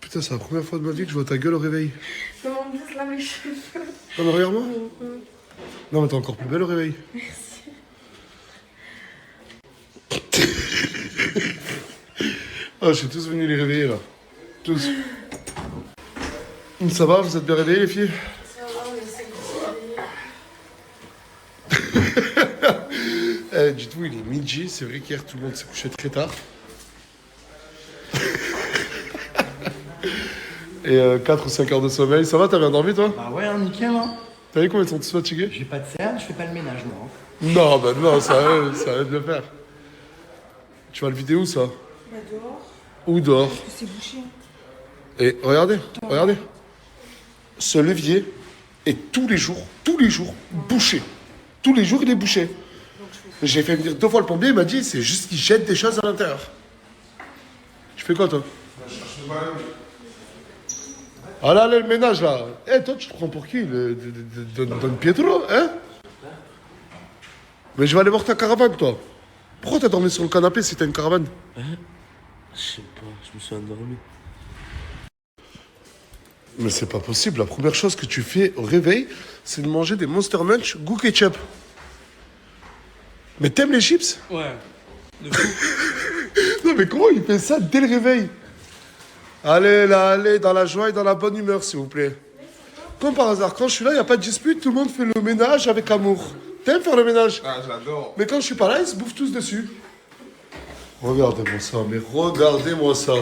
Putain, c'est la première fois de ma vie que je vois ta gueule au réveil. Non, mais en plus, là, mes cheveux. Non, mais regarde-moi. Non, mais t'es encore plus belle au réveil. Merci. Ah, je suis tous venus les réveiller, là. Tous. Ça va, vous êtes bien réveillés, les filles? Ça va, on essaie de se réveiller. Du tout, il est midi. C'est vrai qu'hier, tout le monde s'est couché très tard. Et 4 ou 5 heures de sommeil. Ça va, t'as bien dormi, toi? Bah ouais, hein, nickel, hein. T'as vu combien ils sont tous fatigués? J'ai pas de cernes, je fais pas le ménage, moi. Non, bah non, ça arrête de le faire. Tu vas le vider où, ça? Bah, dehors. Où dehors? Parce que c'est bouché. Et regardez, regardez. Ce levier est tous les jours, bouché. Tous les jours, il est bouché. J'ai fait venir 2 fois le plombier, il m'a dit, c'est juste qu'il jette des choses à l'intérieur. Tu fais quoi, toi? Ah là, le ménage, là. Eh, toi, tu te prends pour qui? Don Pietro, hein? Mais je vais aller voir ta caravane, toi. Pourquoi t'as dormi sur le canapé si t'as une caravane? Je sais pas, je me suis endormi. Mais c'est pas possible. La première chose que tu fais au réveil, c'est de manger des Monster Munch goût ketchup. Mais t'aimes les chips? Ouais. De fou. Non, mais comment il fait ça dès le réveil? Allez, là, allez, dans la joie et dans la bonne humeur, s'il vous plaît. Comme par hasard, quand je suis là, il n'y a pas de dispute, tout le monde fait le ménage avec amour. T'aimes faire le ménage? Ah, j'adore. Mais quand je suis pas là, ils se bouffent tous dessus. Regardez-moi ça, mais regardez-moi ça.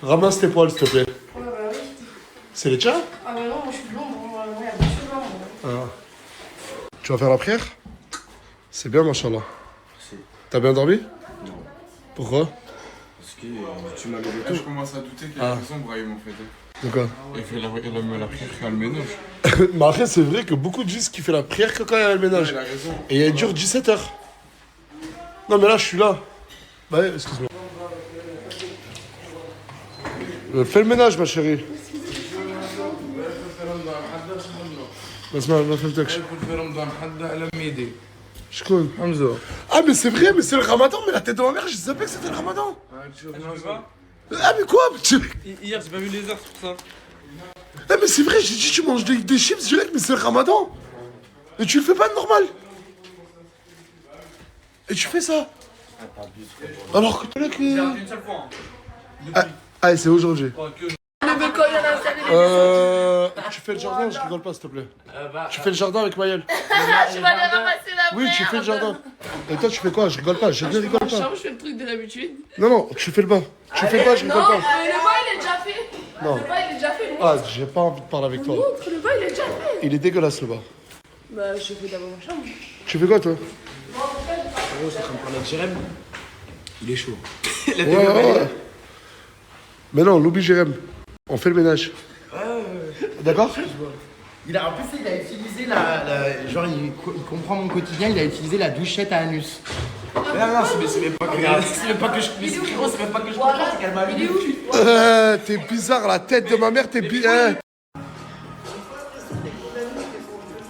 Ramasse tes poils, s'il te plaît. Ouais, bah oui. C'est les tiens? Ah, bah non, moi, je suis blonde. Moi, il y a pas de cheveux blancs. Ah. Tu vas faire la prière? C'est bien, machallah. T'as bien dormi? Non. Pourquoi? Parce que tu m'as levé Là, je commence à douter qu'il y a raison, Brahim, en fait. De quoi? Il fait la prière à le ménage. Mais après, c'est vrai que beaucoup disent qu'il fait la prière que quand il y a le ménage. Il a raison. Et elle dure 17 heures. Non, mais là, je suis là. Bah, excuse-moi. Fais le ménage, ma chérie. ما فهمتكش. شكون؟ Hamza. Ah, mais c'est vrai, mais c'est le ramadan, mais la tête de ma mère, je savais que c'était le ramadan. Ah, mais quoi? Hier, j'ai pas vu les heures, c'est pour ça. Ah, mais c'est vrai, j'ai dit tu manges des chips, je mais c'est le ramadan. Et tu le fais pas de normal. Et tu fais ça. Alors que tu l'as que. Une seule fois. Ah, c'est aujourd'hui. Le mec, quand il y en a installé. Tu fais le jardin, je rigole pas, s'il te plaît. Tu fais le jardin avec Maëlle. Je vais aller ramasser la Oui, tu fais le jardin. Et toi, tu fais quoi? Je rigole pas, je ne rigole pas. Je fais le truc de l'habitude. Non, non, tu fais le bas. Tu fais le bas, je rigole Non, pas. le bas, il est déjà fait. Non. Le bas, il est déjà fait. Ah, j'ai pas envie de parler avec toi. Montre, le bas, il est déjà fait. Il est dégueulasse, le bas. Bah, je fais d'abord ma chambre. Tu fais quoi, toi? Oh, c'est en train de parler de Jérém. Il est chaud. Ouais. Mais non, l'oublie Jérém. On fait le ménage. D'accord? En plus, il a utilisé genre, il comprend mon quotidien, il a utilisé la douchette à anus. Non, c'est même pas que c'est même pas que je c'est même pas que je comprends, c'est qu'elle m'a allumé. T'es bizarre, la tête de ma mère, t'es bizarre.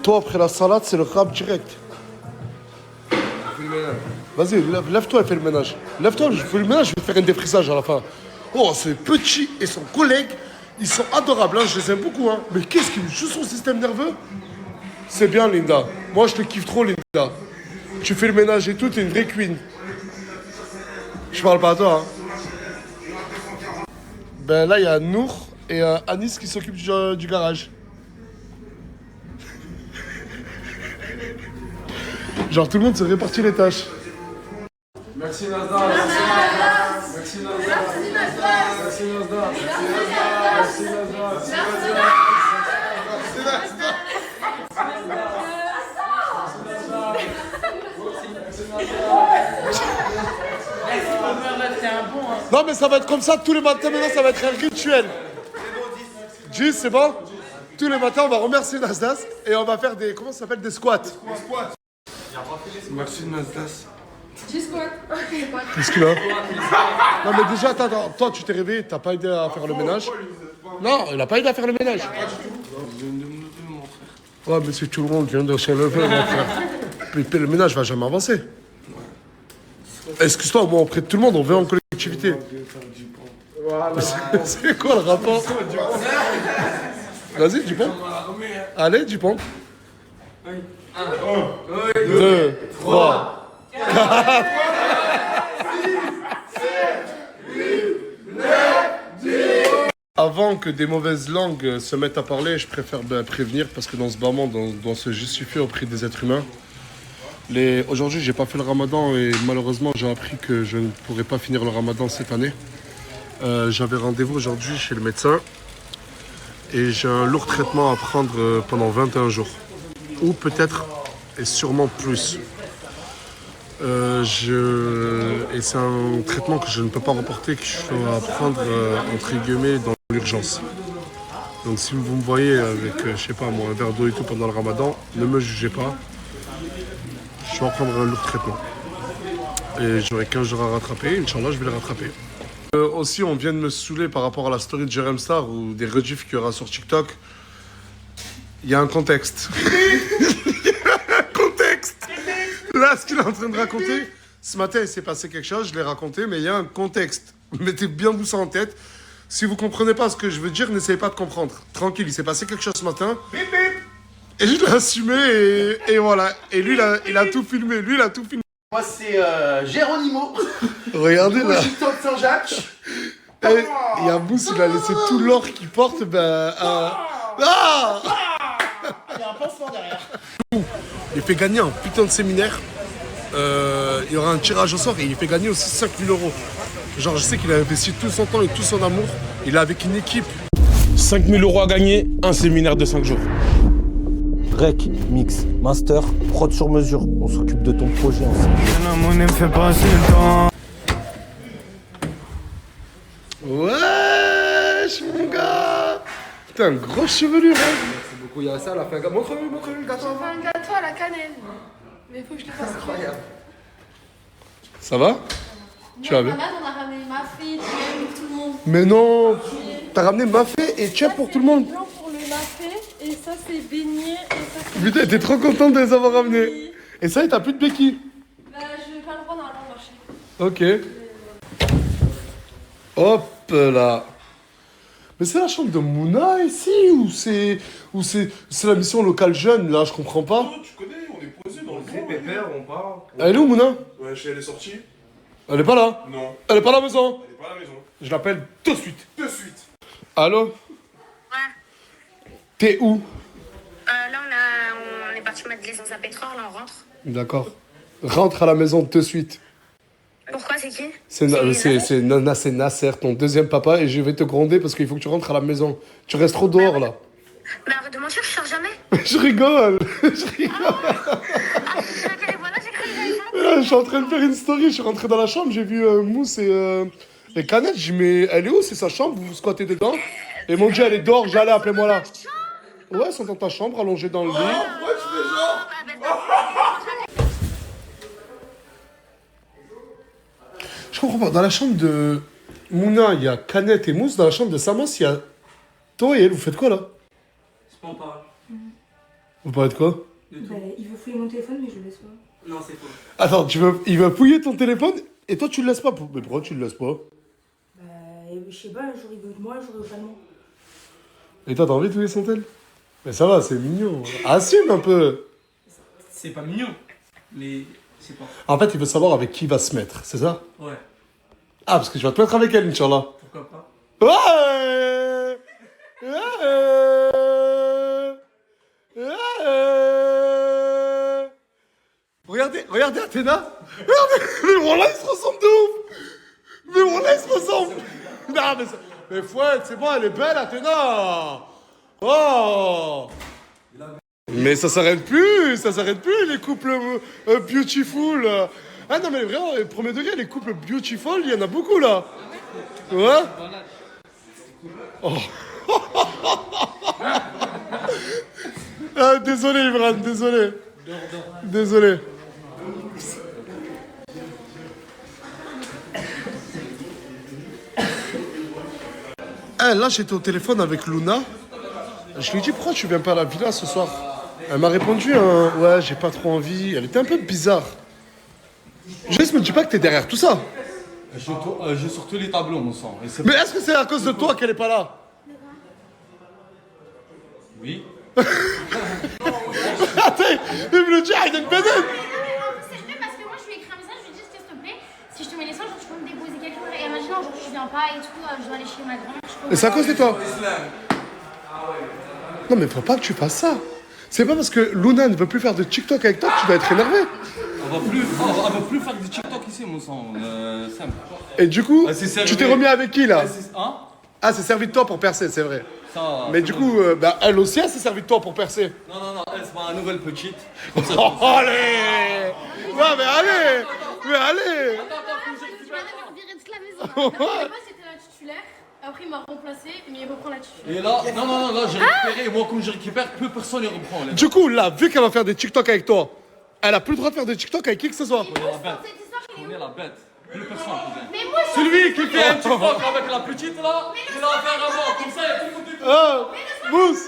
Toi, après la salade, c'est le rap direct. Vas-y, lève-toi et fais le ménage. Lève-toi, je fais le ménage, je vais te faire un défrisage à la fin. Oh, ce petit et son collègue, ils sont adorables, hein, je les aime beaucoup. Hein. Mais qu'est-ce qui me joue son système nerveux? C'est bien, Linda. Moi, je te kiffe trop, Linda. Tu fais le ménage et tout, t'es une vraie queen. Je parle pas à toi. Hein. Ben là, il y a Nour et Anis qui s'occupent du garage. Genre, tout le monde se répartit les tâches. Merci, Nazda. Merci, Nazda. Merci, Nazda. Merci, Nazda. Non, mais ça va être comme ça tous les matins. Maintenant, ça va être un rituel. 10, c'est bon? Tous les matins, on va remercier Nasdaq et on va faire des. Comment ça s'appelle? Des squats. Merci, Nazda. Qu'est-ce qu'il a? Non, mais déjà, attends, toi, tu t'es réveillé, t'as pas aidé à faire le ménage? Non, il a pas aidé à faire le ménage. Ouais, mais si tout le monde vient de se lever, mon frère. Puis le ménage va jamais avancer. Excuse-toi, moi, auprès de tout le monde, on veut en collectivité. C'est quoi le rapport? Vas-y, du pont. Allez, du pont. 2, 3, 4. Avant que des mauvaises langues se mettent à parler, je préfère prévenir parce que dans ce bas monde, on doit se justifier auprès des êtres humains. Aujourd'hui, j'ai pas fait le ramadan et malheureusement, j'ai appris que je ne pourrais pas finir le ramadan cette année. J'avais rendez-vous aujourd'hui chez le médecin et j'ai un lourd traitement à prendre pendant 21 jours. Ou peut-être et sûrement plus. Et c'est un traitement que je ne peux pas reporter, que je dois prendre entre guillemets dans l'urgence. Donc si vous me voyez avec, je sais pas moi, un verre d'eau et tout pendant le ramadan, ne me jugez pas. Je vais prendre un lourd traitement. Et j'aurai 15 jours à rattraper, Inch'Allah, je vais les rattraper. Aussi, on vient de me saouler par rapport à la story de Jérém Star ou des rediffs qu'il y aura sur TikTok. Il y a un contexte. Là, ce qu'il est en train de raconter, ce matin, il s'est passé quelque chose, je l'ai raconté, mais il y a un contexte. Mettez bien vous ça en tête. Si vous comprenez pas ce que je veux dire, n'essayez pas de comprendre. Tranquille, il s'est passé quelque chose ce matin. Et je l'ai assumé et voilà. Et lui, il a tout filmé. Lui, il a tout filmé. Moi, c'est Géronimo. Regardez là. Gitan de Saint-Jacques. Et il y a Mousse, il a laissé tout l'or qu'il porte. Il y a un pansement derrière. Il fait gagner un putain de séminaire. Il y aura un tirage au sort et il fait gagner aussi 5000 €. Genre, je sais qu'il a investi tout son temps et tout son amour. Il est avec une équipe. 5000 € à gagner, un séminaire de 5 jours. Rec, mix, master, prod sur mesure. On s'occupe de ton projet ensemble. Wesh, mon gars. Putain, grosse chevelure, hein. Merci beaucoup. Il y a ça à la fin. Montre-lui le gâteau. On fait un gâteau à la cannelle. Mais faut que je le fasse. Incroyable. Ça va? Tu vas bien? Malade, on a ramené ma fille, tu pour tout le monde. Mais non. T'as ramené mafé et tchèp pour tout le monde. Blanc pour le mafé, et ça c'est beignet, et ça c'est... Putain, t'es trop content de les avoir ramenés. Et ça, t'as plus de béquilles. Bah, je vais pas le prendre dans le marché. Ok. Hop là. Mais c'est la chambre de Mouna ici ou c'est la mission locale jeune là, je comprends pas. Tu connais, on est posé dans le fond. Pépère, on part. Elle est où Mouna? Ouais, elle est sortie. Elle est pas là. Non. Elle est pas à la maison. Elle est pas à la maison. Je l'appelle tout de suite. De suite. Allô? Ouais. T'es où? Là, on est parti mettre de l'essence à pétrole, là, on rentre. D'accord. Rentre à la maison tout de suite. Pourquoi, c'est qui? C'est Nasser, ton deuxième papa, et je vais te gronder parce qu'il faut que tu rentres à la maison. Tu restes trop dehors là. Mais arrête de mentir, je sors jamais. Je rigole. Je rigole. Voilà, j'ai cru que j'avais Je suis en train de faire une story, je suis rentré dans la chambre, j'ai vu Mousse et Canette, j'ai dit mais elle est où? C'est sa chambre, vous squattez dedans? Et ils m'ont dit elle est dehors, j'allais, appelez-moi là. Ouais, elles sont dans ta chambre, allongées dans le lit. Je comprends pas, dans la chambre de Mouna, il y a Canette et Mousse, dans la chambre de Samos, il y a toi et elle, vous faites quoi là? C'est pas en parle. Vous parlez de quoi? Il veut fouiller mon téléphone, mais je le laisse pas. Non, c'est faux. Attends, il va fouiller ton téléphone et toi tu le laisses pas? Mais pourquoi tu le laisses pas? Bah, je sais pas, un jour il veut de moi, un jour il veut pas de moi. Et toi, t'as envie de fouiller son tel? Mais ça va, c'est mignon. Assume un peu. C'est pas mignon, mais c'est pas. En fait, il veut savoir avec qui il va se mettre, c'est ça? Ouais, Ah, parce que tu vas te mettre avec elle, Inch'Allah. pourquoi pas. Ouais! Regardez Athéna. Regardez, mais voilà, il se ressemble de ouf. Mais voilà, il se ressemble. Non, mais fouette, c'est bon, elle est belle, Athéna. Oh! Mais ça s'arrête plus, les couples beautiful. Ah non, mais vraiment, premier degré, les couples beautiful, il y en a beaucoup là. Ouais? Oh. Ah, désolé, Imran, désolé. Désolé. Eh, là, j'étais au téléphone avec Luna. Je lui ai dit, pourquoi tu viens pas à la villa ce soir? Elle m'a répondu, ouais, j'ai pas trop envie. Elle était un peu bizarre. Juste, me dis pas que t'es derrière tout ça. J'ai sur tous les tableaux, mon sang. Mais est-ce que c'est à cause de toi qu'elle est pas là? Oui. Attends, il me le dit, il donne C'est vrai parce que moi je lui ai écrit un message, je lui ai dit s'il te plaît, si je te mets les seins, genre tu peux me déposer quelque chose. Et imaginons aujourd'hui je viens pas et tout, je dois aller chez ma grand-mère. Et c'est à cause de toi? Non mais faut pas que tu fasses ça. C'est pas parce que Luna ne veut plus faire de TikTok avec toi que tu dois être énervé. On va plus faire du TikTok ici, mon sang. Simple. Et du coup, c'est tu t'es remis avec qui là? Hein? Ah, c'est servi de toi pour percer, c'est vrai. Ça, Mais du coup, elle aussi, elle s'est servi de toi pour percer. Non, elle, c'est ma nouvelle petite. Oh, allez! Non mais allez! Mais allez! Je m'avais fait virer de la maison. La première fois c'était la titulaire, après il m'a remplacé, mais il reprend la titulaire. Et là, non, j'ai récupéré. Et moi, comme je récupère, plus personne ne reprend. Les Du coup, là, vu qu'elle va faire des TikTok avec toi, elle a plus le droit de faire des TikTok avec qui que ce soit. Cette histoire, On est la bête. Plus personne, cousin. mais moi je Celui qui fait un TikTok avec la petite là, il va faire un mort. Comme ça, il y a tout le monde. Ah, Mousse!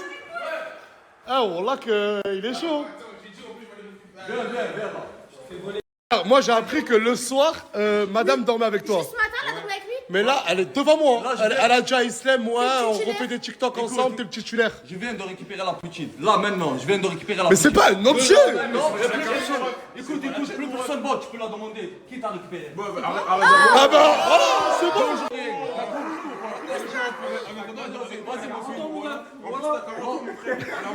Ah, on l'a qu'il est chaud. Ah, moi, j'ai appris que le soir, madame dormait avec toi. ce matin elle a dormi avec lui. Mais là, elle est devant moi. Là, je Elle, vais- elle a déjà Islam, moi, on titulaire. refait des TikTok ensemble, t'es titulaire. Je viens de récupérer la petite. Là, maintenant, je viens de récupérer la Mais petite. c'est pas un objet! Non, il y a plus personne. Écoute, plus personne va, tu peux la demander. Qui t'a récupéré? Ah bah, voilà, c'est bon! Vas-y, mon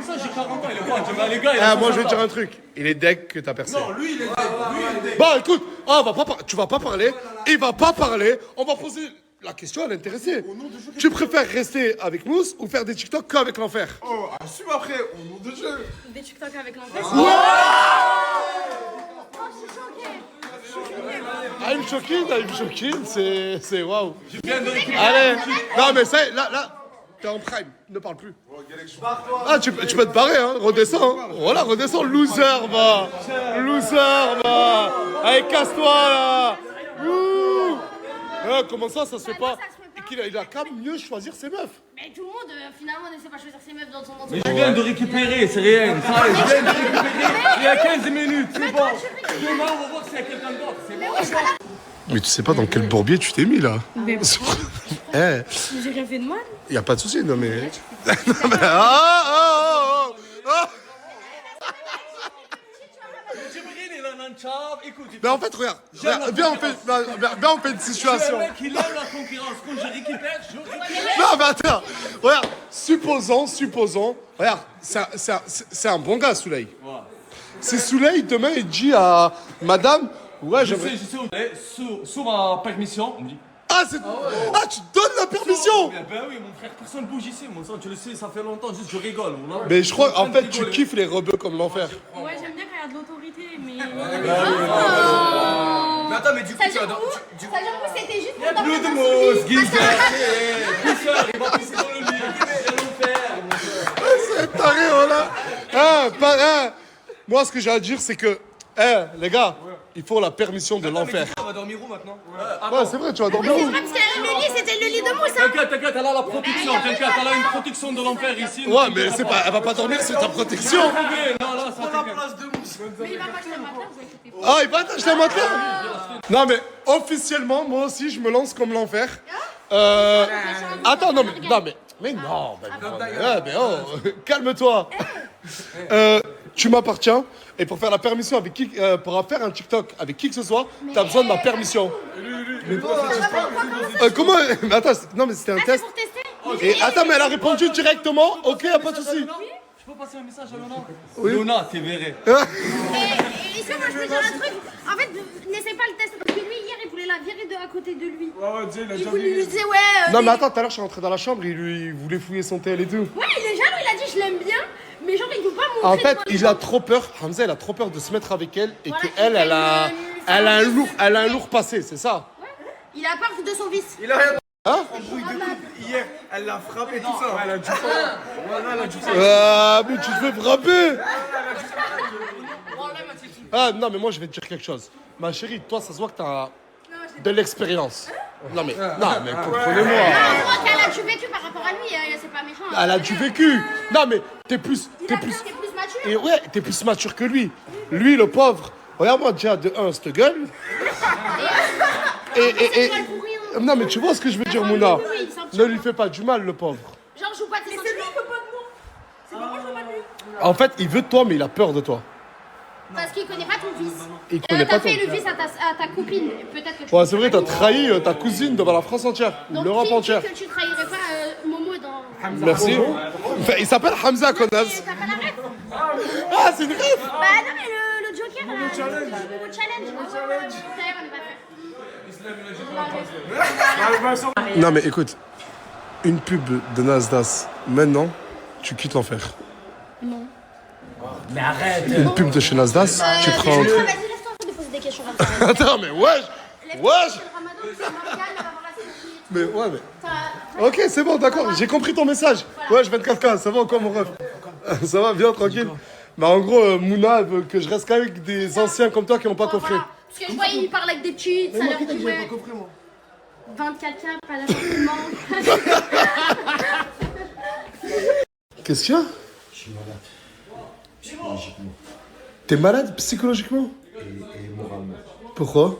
ça, j'ai 40 ans, il est bon. Les gars, Ah, moi, je vais te dire un truc. Il est deck que t'as percé. Non, lui, il est deck. Bon, écoute, tu vas pas parler, il va pas parler, on va poser la question à l'intéressé. Tu préfères rester avec Mousse ou faire des TikTok qu'avec l'enfer? Oh, assume après, au nom de Dieu. Des TikTok avec l'enfant. I'm shocking, c'est waouh. Je viens de récupérer. Allez, non mais ça, là, t'es en prime, ne parle plus. Ah, tu peux te barrer, hein, redescends. Hein. Voilà, redescends, loser, va. Allez, casse-toi, là. Ouh. Comment ça se fait pas? Il a quand même mieux choisir ses meufs. Mais tout le monde finalement ne sait pas choisir ses meufs dans son Mais entourage. je viens de récupérer, c'est rien. Ça, je viens de récupérer il y a 15 minutes, c'est bon. Demain, on va voir s'il y a quelqu'un d'autre, c'est bon. Mais tu sais pas dans quel bourbier tu t'es mis, là. Eh, J'ai rien fait de mal. y a pas de souci, non mais... Jibril, il en a un tchab, écoute. Mais en fait, regarde, viens, on fait une situation. Le mec, il aime la concurrence. Quand je récupère, je récupère. Non, mais attends, regarde, supposons, regarde, c'est un bon gars, Souley. C'est Souley, demain, il dit à madame, ouais, Je j'aimerais... sais, sous ma permission, on me dit. Ah, tu donnes la permission. Ben oui, mon frère, personne bouge ici, mon sang, tu le sais, ça fait longtemps, juste je rigole. Voilà. Mais je crois, en fait, tu kiffes les rebeux comme l'enfer. Ouais, j'aime bien quand il y a de l'autorité, mais. Mais attends, mais du coup, Ça tu veut vas dire dans. où Ça veut dire où c'était juste Il y a pour plus de dormir mots, dans son lit. Pousseur, il va pisser dans le lit, il va l'enfer. C'est taré, voilà. Moi, ce que j'ai à dire, c'est que, les gars, il faut la permission de l'enfer. On va dormir où maintenant? Ouais, c'est vrai, tu vas dormir C'est où? vrai parce que le lit c'était le lit de mousse. Hein. T'inquiète, elle a la protection, t'inquiète, elle a une protection de l'enfer ici. Ouais, mais c'est pas, elle va pas dormir, c'est ta protection. Non, là, ça t'inquiète. Mais il va pas acheter un matelas, vous inquiétez pas. Ah, il va t'acheter un matelas? Non, mais officiellement, moi aussi, je me lance comme l'enfer. Attends, non, mais non, mais oh, calme-toi. Tu m'appartiens, et pour faire la permission avec qui, pour faire un TikTok avec qui que ce soit, t'as besoin de ma permission. Comment? Mais attends, non, mais c'était un test. Pour tester. Et attends, mais elle a répondu directement. Ok, y a pas de souci. Je peux passer un message à Luna? Oui. Luna, t'es verré. Et ça, moi je peux dire un truc. En fait, n'essaie pas le test parce que lui hier il voulait la virer de à côté de lui. Il lui disait ouais. Non, mais attends, tout à l'heure, je suis rentré dans la chambre, il voulait fouiller son tel et tout. Ouais, il est jaloux, il a dit je l'aime bien, mais genre il veut pas montrer. En fait, devant il les a gens. trop peur, Hamza, il a trop peur de se mettre avec elle et Voilà, qu'elle, elle a un lourd passé, c'est ça? Il a peur de son vice. Il a rien. Hein? Hier, elle l'a frappé, tout ça. Elle a du Ah, mais tu te fais frapper! Ah, non, mais moi, je vais te dire quelque chose. Ma chérie, toi, ça se voit que t'as de l'expérience. Non, mais comprenez-moi. Je crois qu'elle a du vécu par rapport à lui, c'est pas méchant. Elle a du vécu. Non, mais t'es plus mature. et ouais, t'es plus mature que lui. Lui, le pauvre, regarde-moi déjà de un, cette gueule. et- Non, mais tu vois ce que je veux dire, Mouna. Oui, il s'en Ne lui fais pas du mal, le pauvre. Genre, joue pas tes sentiments. En fait, il veut de toi, mais il a peur de toi. Parce qu'il connaît pas ton fils. Il connaît pas T'as ton fait le fils à ta copine. Peut-être que tu. Ouais, c'est vrai, t'as trahi ta cousine devant la France entière, Donc, l'Europe qui entière. dit que tu trahirais pas Momo dans. Merci. Enfin, il s'appelle Hamza, connasse. T'as pas la ref? Ah, c'est une rêve. Bah non, mais le Joker. Le challenge. Ah ouais, d'ailleurs, on est pas fait. Non, mais écoute, une pub de Nasdaq, maintenant, tu quittes l'enfer. Mais arrête. Une pub de chez Nasdaq, tu prends. Vas-y, laisse-toi de poser des questions comme ça. Attends, mais wesh. Wesh. C'est le ramadan, c'est Morgane, elle va voir la série. Mais ouais, mais. T'as- Ok, c'est bon, d'accord, j'ai compris ton message. Ouais, je 24K, ça va encore, mon ref. Ça va, bien, tranquille. Bah, en gros, Mouna, elle veut que je reste qu'avec des anciens comme toi qui n'ont pas coffré. Voilà. Parce que je vois, il parle avec des petits, ça leur dit ouais. 24K, pas d'appartement. Qu'est-ce qu'il y a? Je suis malade. Psychologiquement. T'es malade psychologiquement? Et moralement. Pourquoi?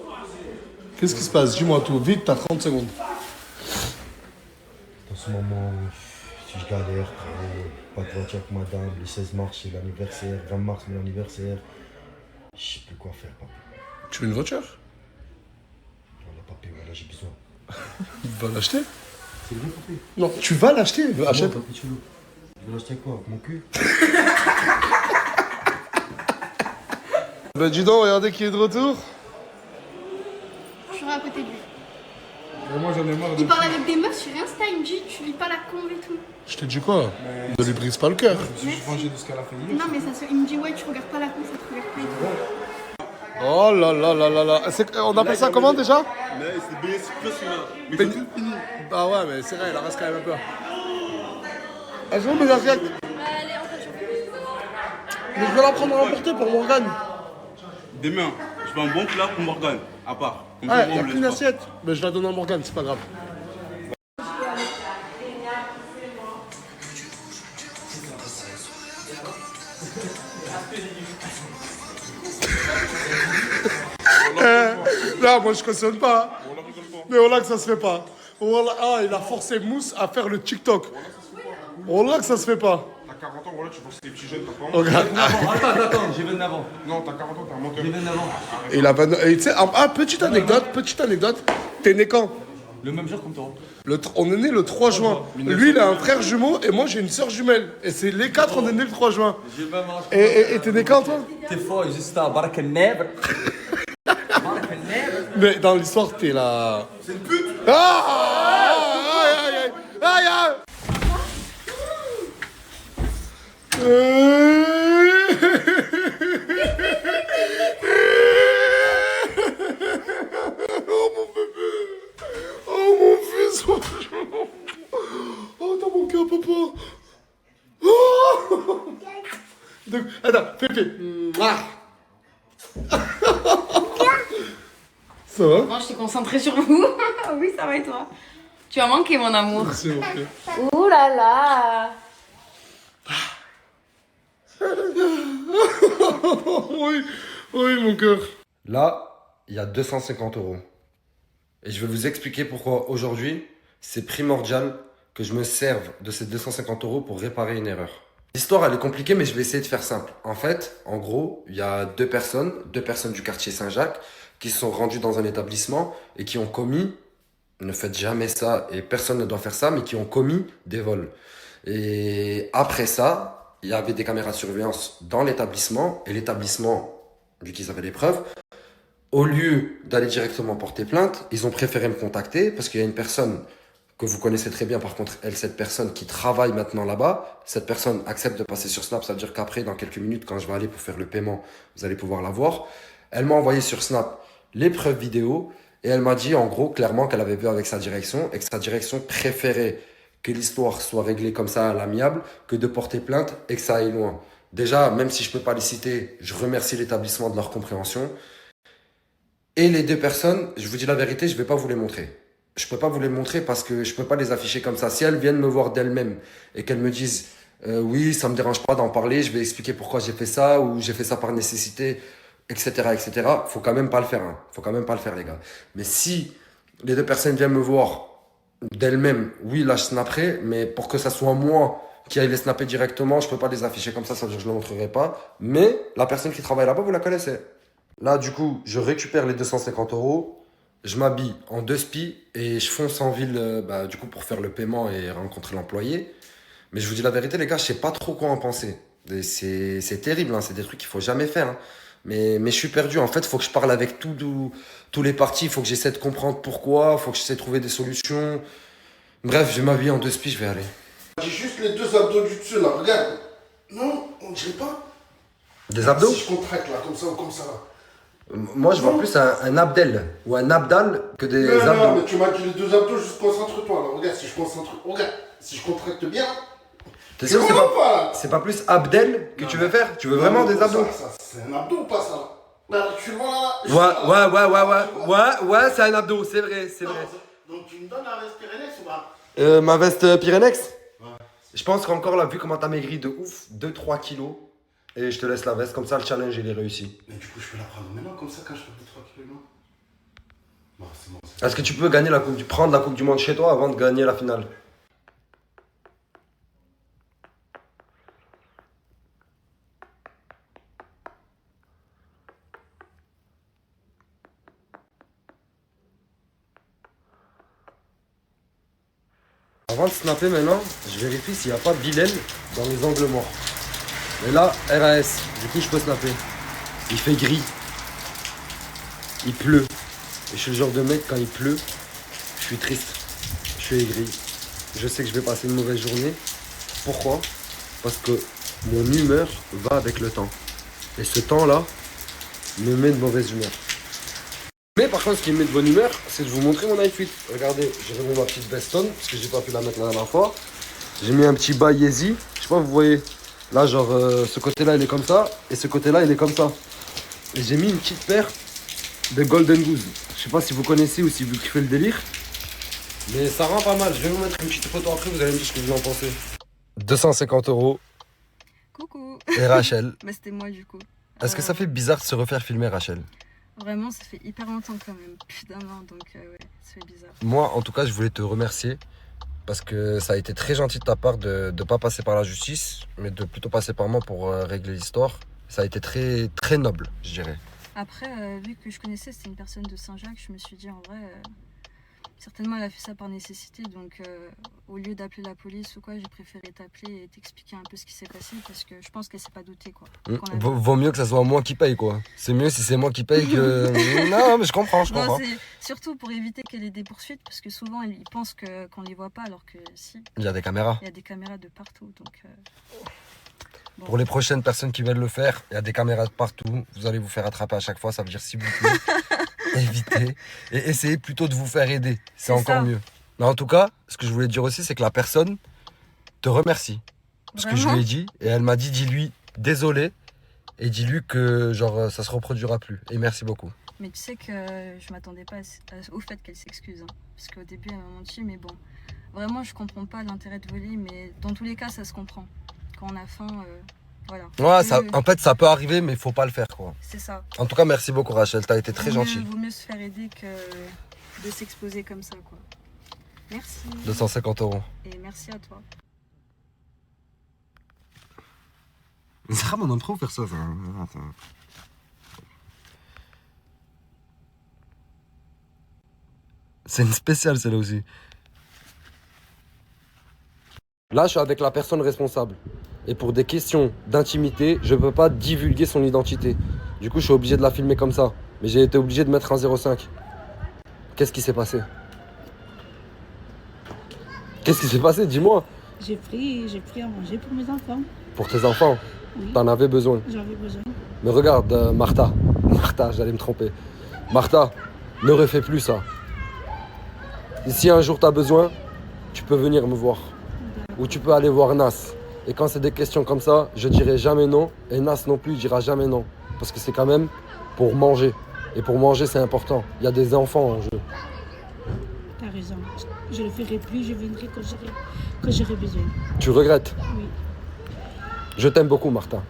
Qu'est-ce qui se passe? Dis-moi tout, vite, t'as 30 secondes. Dans ce moment, si je galère, pas de voiture pour madame, le 16 mars c'est l'anniversaire, 20 mars c'est l'anniversaire. Je sais plus quoi faire, papa. Tu veux une voiture? Voilà, papi, voilà, j'ai besoin. Va l'acheter? C'est vrai, papi? Non, tu vas l'acheter, achète. Non, papi, tu veux. Je vais l'acheter quoi? Mon cul? Bah dis donc, regardez qui est de retour. Je serai à côté de lui. Moi j'en ai marre de. Il parle avec des meufs sur Insta, il me dit tu lis pas la con et tout. Je t'ai dit quoi? Ne lui brise pas le cœur. Je suis vengé de ce qu'elle a fait hier. Non mais ça se... il me dit ouais tu regardes pas la con, ça te regarde pas et tout. Oh là là là là là. On appelle ça comment déjà? Mais c'est bien, c'est plus là. Mais Ben- c'est tout fini. Bah ouais, mais c'est vrai, il en reste quand même un peu. Elles sont mes assiettes. Allez, on fait chauffer. Mais je vais la prendre à emporter pour Morgane. Demain, je fais un bon plat pour Morgane, à part. Comme Ah, ça, il moi, n'y a on me qu'une laisse pas. assiette. Mais je la donne à Morgane, c'est pas grave. Là, moi je cautionne pas. Mais voilà que ça se fait pas. Voilà, ah, il a forcé Mousse à faire le TikTok. Voilà que ça se fait pas. T'as 40 ans, voilà, tu penses que t'es petit jeune, t'as pas honte. Regarde. Attends, j'ai 29 ans. Non, t'as 40 ans, t'es un menteur. J'ai 29 ans. Et il a 29 et tu sais, petite anecdote. T'es né quand? Le même jour comme toi. On est né le 3 juin. Lui, il a un frère jumeau et moi, j'ai une sœur jumelle. Et c'est les quatre, on est né le 3 juin. Et t'es né quand, toi? T'es fort, juste à Barak el-Neb. Mais dans l'histoire, t'es là. C'est une pute! Ah! Aïe, aïe, aïe! Aïe, Oh mon bébé! Oh mon fils! Oh, dans mon cœur, papa! Oh! Attends, Pépé! Ça va? Non, je suis concentrée sur vous. Oui, ça va et toi? Tu as manqué, mon amour. Merci, mon frère. Ouh là là. Oui, oui, mon cœur. Là, il y a 250 €. Et je vais vous expliquer pourquoi aujourd'hui, c'est primordial que je me serve de ces 250 € pour réparer une erreur. L'histoire, elle est compliquée, mais je vais essayer de faire simple. En fait, en gros, il y a deux personnes du quartier Saint-Jacques, qui se sont rendues dans un établissement et qui ont commis, ne faites jamais ça, et personne ne doit faire ça, mais qui ont commis des vols. Et après ça, il y avait des caméras de surveillance dans l'établissement, et l'établissement, vu qu'ils avaient les preuves, au lieu d'aller directement porter plainte, ils ont préféré me contacter parce qu'il y a une personne que vous connaissez très bien, par contre, cette personne qui travaille maintenant là-bas, cette personne accepte de passer sur Snap, ça veut dire qu'après, dans quelques minutes, quand je vais aller pour faire le paiement, vous allez pouvoir la voir. Elle m'a envoyé sur Snap les preuves vidéo et elle m'a dit en gros clairement qu'elle avait vu avec sa direction et que sa direction préférait que l'histoire soit réglée comme ça à l'amiable que de porter plainte et que ça aille loin. Déjà, même si je peux pas les citer, je remercie l'établissement de leur compréhension. Et les deux personnes, je vous dis la vérité, je vais pas vous les montrer. Je peux pas vous les montrer parce que je peux pas les afficher comme ça. Si elles viennent me voir d'elles-mêmes et qu'elles me disent oui, ça me dérange pas d'en parler, je vais expliquer pourquoi j'ai fait ça ou j'ai fait ça par nécessité, etc., etc. Faut quand même pas le faire, hein. Faut quand même pas le faire, les gars. Mais si les deux personnes viennent me voir d'elles-mêmes, oui, là je snapperai, mais pour que ça soit moi qui aille les snapper directement, je peux pas les afficher comme ça veut dire que je ne le montrerai pas. Mais la personne qui travaille là-bas, vous la connaissez. Là, du coup, je récupère les 250 €, je m'habille en 2 spi et je fonce en ville du coup, pour faire le paiement et rencontrer l'employé. Mais je vous dis la vérité, les gars, je sais pas trop quoi en penser. C'est terrible, hein, c'est des trucs qu'il faut jamais faire. Hein. Mais je suis perdu. En fait, il faut que je parle avec tous les partis. Il faut que j'essaie de comprendre pourquoi. Il faut que j'essaie de trouver des solutions. Bref, je vais m'habiller en 2 spi, je vais aller. J'ai juste les 2 abdos du dessus là, regarde. Non, on dirait pas. Des abdos? Si je contracte là, comme ça ou comme ça là. Moi, je vois plus un abdel ou un abdal que des abdos. Non, mais tu m'as dit les 2 abdos, juste concentre-toi là. Regarde, si je concentre. Regarde, si je contracte bien. T'es sûr que c'est pas plus abdel que tu veux faire? Tu veux vraiment des abdos? C'est un abdo ou pas ça là? Tu le vois là? Ouais, c'est un abdo, c'est vrai, c'est vrai. Donc tu me donnes la veste Pyrénex ou pas? Ma veste Pyrénex? Ouais. Je pense qu'encore là, vu comment t'as maigri de ouf, 2-3 kilos, et je te laisse la veste, comme ça le challenge il est réussi. Mais du coup, je peux la prendre maintenant, comme ça, quand je fais 2-3 kilos, non? Bon, c'est bon. Est-ce que tu peux gagner prendre la Coupe du Monde chez toi avant de gagner la finale? Avant de snapper maintenant, je vérifie s'il n'y a pas Bilal dans les angles morts. Et là, RAS, du coup je peux snapper. Il fait gris. Il pleut. Et je suis le genre de mec, quand il pleut, je suis triste. Je suis aigri. Je sais que je vais passer une mauvaise journée. Pourquoi? Parce que mon humeur va avec le temps. Et ce temps-là me met de mauvaise humeur. Mais par contre, ce qui me met de bonne humeur, c'est de vous montrer mon outfit. Regardez, j'ai remis ma petite vestonne, parce que j'ai pas pu la mettre la dernière fois. J'ai mis un petit bas Yeezy. Je sais pas, vous voyez. Là, genre, ce côté-là, il est comme ça. Et ce côté-là, il est comme ça. Et j'ai mis une petite paire de Golden Goose. Je sais pas si vous connaissez ou si vous kiffez le délire. Mais ça rend pas mal. Je vais vous mettre une petite photo après, vous allez me dire ce que vous en pensez. 250 €. Coucou. Et Rachel. Bah, c'était moi du coup. Est-ce que ça fait bizarre de se refaire filmer, Rachel? Vraiment, ça fait hyper longtemps quand même. Putain, donc ouais, ça fait bizarre. Moi, en tout cas, je voulais te remercier. Parce que ça a été très gentil de ta part de ne pas passer par la justice, mais de plutôt passer par moi pour régler l'histoire. Ça a été très, très noble, je dirais. Après, vu que je connaissais, c'était une personne de Saint-Jacques, je me suis dit en vrai, certainement elle a fait ça par nécessité. Donc au lieu d'appeler la police ou quoi, j'ai préféré t'appeler et t'expliquer un peu ce qui s'est passé parce que je pense qu'elle s'est pas doutée quoi. Vaut mieux que ça soit moi qui paye quoi. C'est mieux si c'est moi qui paye que... Non mais je comprends, je comprends. C'est surtout pour éviter qu'elle ait des poursuites parce que souvent ils pensent qu'on les voit pas alors que si. Il y a des caméras. Il y a des caméras de partout donc... Bon. Pour les prochaines personnes qui veulent le faire, il y a des caméras de partout. Vous allez vous faire attraper à chaque fois, ça veut dire s'il vous plaît, évitez. Et essayez plutôt de vous faire aider, c'est encore mieux. Mais en tout cas, ce que je voulais dire aussi, c'est que la personne te remercie. Parce que je lui ai dit, et elle m'a dit, dis-lui désolé, et dis-lui que genre ça se reproduira plus. Et merci beaucoup. Mais tu sais que je m'attendais pas au fait qu'elle s'excuse. Hein. Parce qu'au début, elle m'a menti, mais bon. Vraiment, je comprends pas l'intérêt de voler, mais dans tous les cas, ça se comprend. Quand on a faim, voilà. Ouais, ça, en fait, ça peut arriver, mais il faut pas le faire, quoi. C'est ça. En tout cas, merci beaucoup, Rachel. T'as été très gentille. Vaut mieux se faire aider que de s'exposer comme ça, quoi. Merci. 250 €. Et merci à toi. C'est vraiment on aime trop faire ça. C'est une spéciale, celle-là aussi. Là, je suis avec la personne responsable. Et pour des questions d'intimité, je ne peux pas divulguer son identité. Du coup, je suis obligé de la filmer comme ça. Mais j'ai été obligé de mettre un 05. Qu'est-ce qui s'est passé? Qu'est-ce qui s'est passé? Dis-moi. J'ai pris à manger pour mes enfants. Pour tes enfants? Oui. T'en avais besoin? J'en avais besoin. Mais regarde, Martha. Martha, j'allais me tromper. Martha, ne refais plus ça. Et si un jour t'as besoin, tu peux venir me voir. Ou tu peux aller voir Nas. Et quand c'est des questions comme ça, je dirai jamais non. Et Nas non plus, il dira jamais non. Parce que c'est quand même pour manger. Et pour manger, c'est important. Il y a des enfants en jeu. T'as raison. Je le ferai plus, je viendrai quand j'aurai besoin. Tu regrettes? Oui. Je t'aime beaucoup, Martin.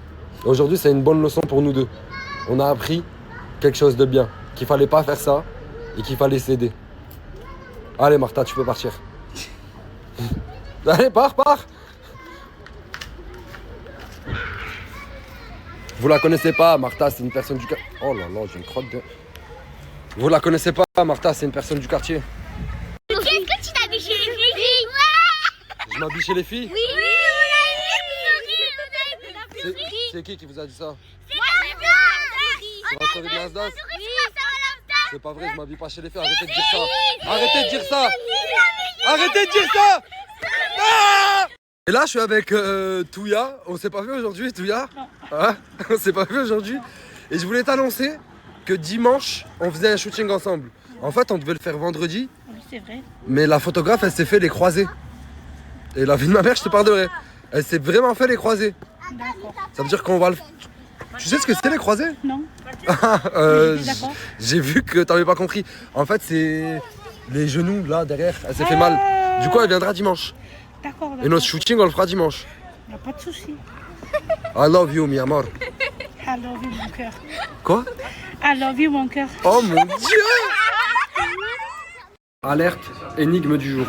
Aujourd'hui, c'est une bonne leçon pour nous deux. On a appris quelque chose de bien. Qu'il fallait pas faire ça et qu'il fallait s'aider. Allez, Martha, tu peux partir. Allez, pars. Vous la connaissez pas, Martha, c'est une personne du quartier. Oh là là, j'ai une crotte de... Vous la connaissez pas, Martha, c'est une personne du quartier. Est-ce que tu t'habilles chez les filles? Je m'habille chez les filles? Oui, C'est qui vous a dit ça? c'est C'est la story de Nasdaq? C'est pas vrai, je m'habille pas chez les filles, arrêtez de dire ça. Arrêtez de dire ça. Arrêtez de dire ça. Ah! Et là, je suis avec Touya. On s'est pas vu aujourd'hui, Touya? Hein? On s'est pas vu aujourd'hui. Et je voulais t'annoncer que dimanche, on faisait un shooting ensemble. En fait, on devait le faire vendredi. Oui, c'est vrai. Mais la photographe, elle s'est fait les croisés. Et la vie de ma mère, je te parle de vrai. Elle s'est vraiment fait les croisés. D'accord. Ça veut dire qu'on va le... Tu sais ce que c'est les croisés? Non. D'accord. J'ai vu que t'avais pas compris. En fait, c'est les genoux là derrière. Elle s'est fait mal. Du coup, elle viendra dimanche. D'accord. Et notre shooting, on le fera dimanche. Il n'y a pas de souci. I love you, mi amor. I love you, mon cœur. Quoi? I love you, mon cœur. Oh mon Dieu! Alerte, énigme du jour.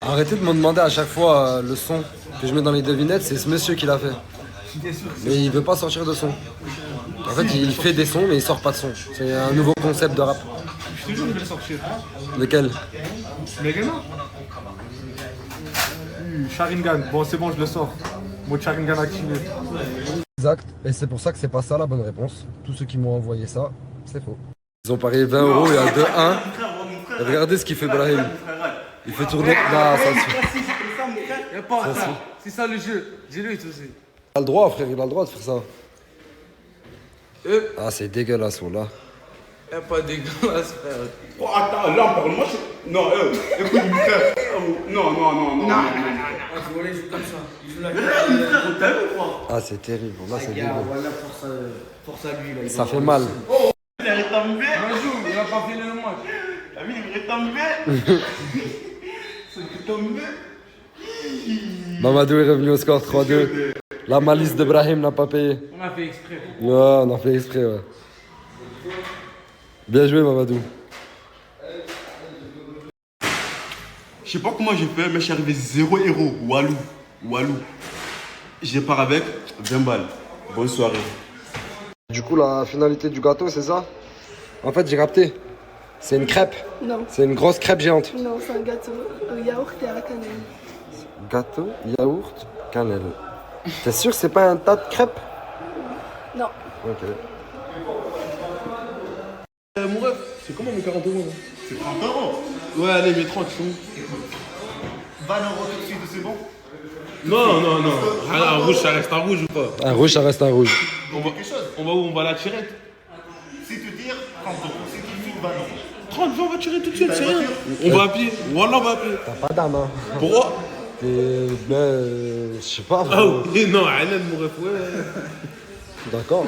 Arrêtez de me demander à chaque fois le son que je mets dans les devinettes, c'est ce monsieur qui l'a fait. Mais il veut pas sortir de son. En fait, il fait des sons, mais il sort pas de son. C'est un nouveau concept de rap. Je te jure, je vais le sortir. Lequel? Mais également. Sharingan. Bon, c'est bon, je le sors. Mon Sharingan activé. Exact. Et c'est pour ça que c'est pas ça la bonne réponse. Tous ceux qui m'ont envoyé ça, c'est faux. Ils ont parié 20 € et à 2-1. Regardez ce qu'il fait Brahim. Il fait tourner. Non, ça suffit. C'est ça le jeu. Dis-le tout aussi. Il a le droit, frère, il a le droit de faire ça. Ah, c'est dégueulasse, là. Pas dégueulasse, frère. Oh, attends, là, parle-moi. Non, écoute, frère. Non. Tu vois, il joue comme ça. Il joue la Ah, c'est terrible. Là, c'est dégueulasse. Voilà, force à lui. Là, Ça fait mal. Oh, il est retombé. Il a pas fait le match. Ah oui, il est retombé. C'est tombé. Mamadou est revenu au score 3-2. La malice de Brahim n'a pas payé. On a fait exprès. Ouais, on a fait exprès, ouais. Bien joué, Mamadou. Je sais pas comment j'ai fait, mais je suis arrivé 0 héros. Walou. Je pars avec 20 balles. Bonne soirée. Du coup, la finalité du gâteau, c'est ça? En fait, j'ai capté. C'est une crêpe. Non. C'est une grosse crêpe géante. Non, c'est un gâteau au yaourt et à la cannelle. Gâteau, yaourt, cannelle. T'es sûr que c'est pas un tas de crêpes? Non. Ok. Mon ref, c'est comment mon 40 €? C'est 30 €. Ouais, allez, mes 30 sont. 20 € tout de suite, c'est bon? Non. Un rouge, ça reste un rouge ou pas? Un rouge, ça reste un rouge. On va où? On va à la tirette. C'est te dire 30 €. C'est tout de suite 20 €. 30, on va tirer tout de suite, c'est rien. On va à pied. Wallah, on va à pied. T'as pas d'âme, hein? Pourquoi? Je sais pas. Ah oui, non, Alan, mon ref, ouais. D'accord.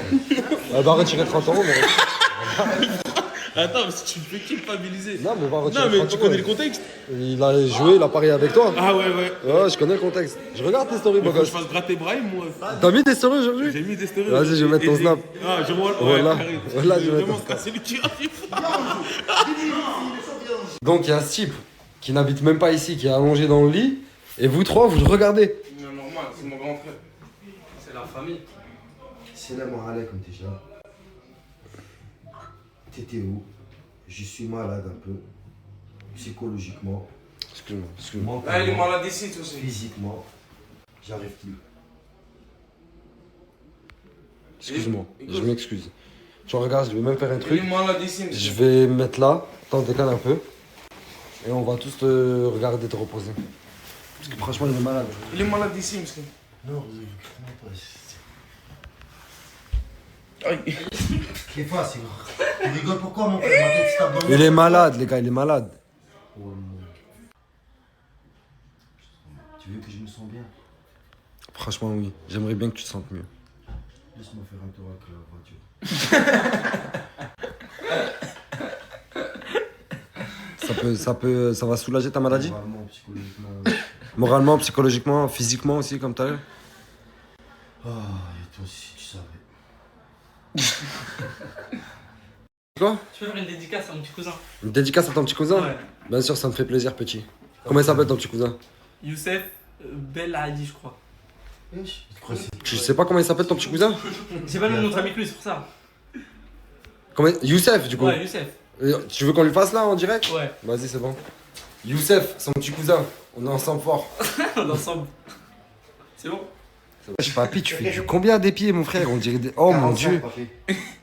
Elle va retirer 30 €, mon ref. Attends, mais si tu me fais culpabiliser. Non, mais va retirer Non, mais 30 tu €. connais le contexte? Il a joué, il a parié avec toi. Ah ouais. Ouais, je connais le contexte. Je regarde tes stories, Il mon faut que je gosse. fasse gratter Brahim, moi. T'as mis des stories aujourd'hui? J'ai mis des stories. Vas-y, je vais mettre ton Et snap. Ah, je vois. Voilà. Ouais, Voilà, je vais mettre ton Ah, c'est lui qui a fait. Donc, il y a ce type qui n'habite même pas ici, qui est allongé dans le lit. Et vous trois, vous le regardez. Non, normal, c'est mon grand frère. C'est la famille. Salam alaikum déjà. T'étais où? Je suis malade un peu. Psychologiquement. Excuse-moi. Ah, il est malade ici, tout aussi. Physiquement. J'arrive plus. Excuse-moi, je m'excuse. Tu regardes, je vais même faire un truc. Il est malade ici, monsieur. Je vais me mettre là, t'en décale un peu. Et on va tous te regarder te reposer. Parce que franchement, il est malade. Il est malade ici, monsieur. Non, Qu'est-ce que tu rigoles pourquoi, mon frère? Ma tête se tape dans le Il est malade, les gars, il est malade. Tu veux que je me sente bien? Franchement, oui. J'aimerais bien que tu te sentes mieux. Laisse-moi faire un tour avec la voiture. Ça va soulager ta maladie? Moralement, psychologiquement. Moralement, psychologiquement, physiquement aussi, comme t'as eu? Ah, et toi aussi, tu savais. Quoi? Tu peux faire une dédicace à mon petit cousin. Une dédicace à ton petit cousin? Ouais. Bien sûr, ça me fait plaisir, petit. Comment il s'appelle ton petit cousin? Youssef Belhadi, je crois. Tu sais pas comment il s'appelle ton petit cousin? J'ai pas le même nom de famille que lui, c'est pour ça. Comment... Youssef, du coup? Ouais, Youssef. Tu veux qu'on lui fasse là en direct? Ouais. Vas-y, c'est bon. Youssef, son petit cousin. On est ensemble fort. On est ensemble. C'est bon? Wesh, papy, tu fais du combien des pieds, mon frère? On dirait des... Oh mon dieu.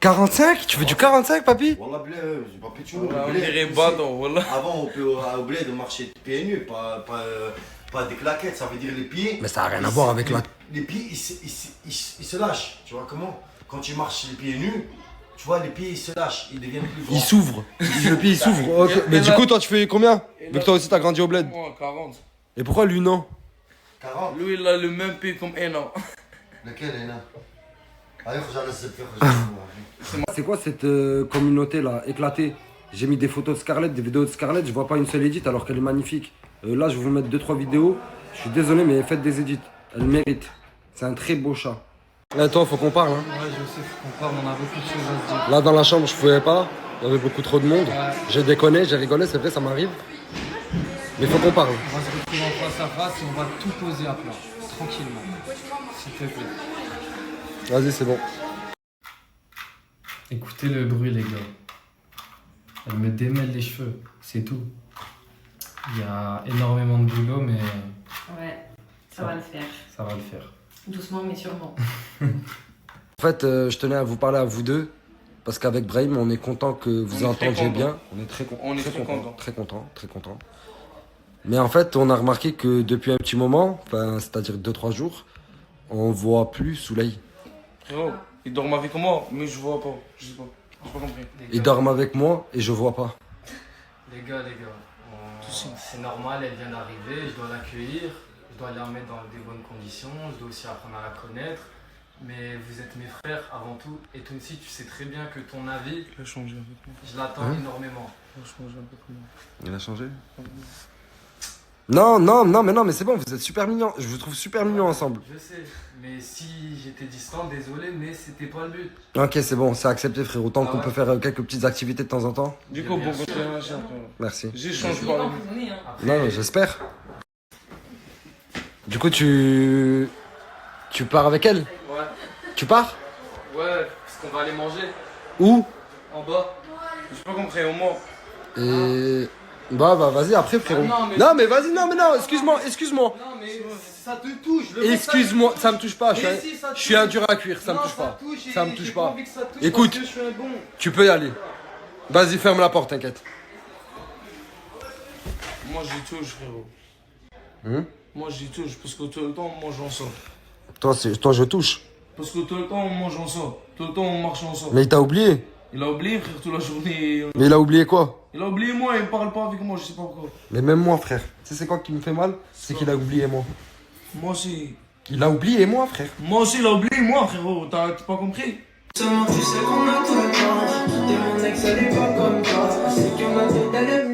45? Tu fais du 45, papy? Wallah, blé, papy, tu On dirait bâton, voilà. Avant, on peut au blé de marcher de pieds nus, pas des claquettes, ça veut dire les pieds. Mais ça a rien à voir avec la... Les pieds, ils se lâchent, tu vois comment? Quand tu marches les pieds nus, tu vois, les pieds ils se lâchent, ils deviennent plus grands. Il s'ouvre. Le pied, il s'ouvre. Ok. Mais du coup, toi, tu fais combien? Vu que toi aussi, t'as grandi au bled. Moi, 40. Et pourquoi lui, non? 40. Lui, il a le même pied comme Ena. Lequel, Ena? C'est quoi cette communauté là, éclatée? J'ai mis des photos de Scarlett, des vidéos de Scarlett, je vois pas une seule edit alors qu'elle est magnifique. Là, je vais vous mettre 2-3 vidéos. Je suis désolé, mais faites des edits. Elle mérite. C'est un très beau chat. Là, toi, faut qu'on parle. Hein. Ouais, je sais, faut qu'on parle, on a beaucoup de choses à se dire. Là, dans la chambre, je pouvais pas. Il y avait beaucoup trop de monde. Ouais. J'ai déconné, j'ai rigolé, c'est vrai, ça m'arrive. Mais faut qu'on parle. On va se retrouver en face à face et on va tout poser à plat. Tranquillement. S'il te plaît. Vas-y, c'est bon. Écoutez le bruit, les gars. Elle me démêle les cheveux, c'est tout. Il y a énormément de boulot, mais... Ouais, ça va le faire. Ça va le faire. Doucement, mais sûrement. En fait, je tenais à vous parler à vous deux. Parce qu'avec Brahim, on est content que vous entendiez bien. On est très content. Très content. Mais en fait, on a remarqué que depuis un petit moment, enfin, c'est-à-dire 2-3 jours, on voit plus Souley. Frérot, il dorment avec moi, mais je vois pas. Je sais pas. J'ai pas compris. Ils dorment avec moi et je vois pas. Les gars, c'est normal, elle vient d'arriver, je dois l'accueillir, je dois la mettre dans des bonnes conditions, je dois aussi apprendre à la connaître. Mais vous êtes mes frères avant tout, et toi aussi tu sais très bien que ton avis, Il a changé un peu. je l'attends énormément. Il a changé un peu plus. Il a changé? Non, mais c'est bon, vous êtes super mignons. Je vous trouve super mignons ensemble. Je sais, mais si j'étais distant, désolé, mais c'était pas le but. Ok, c'est bon, c'est accepté, frère. Autant qu'on peut faire quelques petites activités de temps en temps. Du coup, bon continuation. Merci. J'échange pas. Non, j'espère. Du coup, tu pars avec elle? Ouais. Tu pars? Ouais, parce qu'on va aller manger. Où? En bas. J'ai pas compris, au moins. Et... Bah, vas-y, après, frérot. non, mais vas-y, non, excuse-moi. Non, mais ça te touche. Excuse-moi, ça me touche pas. Mais si, ça Je suis un dur à cuire, ça me touche pas. Ça me touche j'ai pas. envie que ça touche Écoute, parce que je suis un bon. tu peux y aller. Vas-y, ferme la porte, t'inquiète. Moi, j'y touche, frérot. Moi, j'y touche, parce que tout le temps, on mange ensemble. Toi, je touche. Parce que tout le temps, on mange ensemble. Tout le temps, on marche ensemble. Mais il t'a oublié. Il a oublié, frère, toute la journée. Mais il a oublié quoi? Il a oublié moi, il parle pas avec moi, je sais pas pourquoi. Mais même moi, frère. Tu sais, c'est quoi qui me fait mal? C'est qu'il a oublié moi. Moi aussi. Il a oublié moi, frère. Moi aussi, il a oublié moi, frérot. T'as pas compris? Seulement tu sais qu'on a tout le temps. T'es mon ex, elle est pas comme toi. C'est que ma tête, elle est...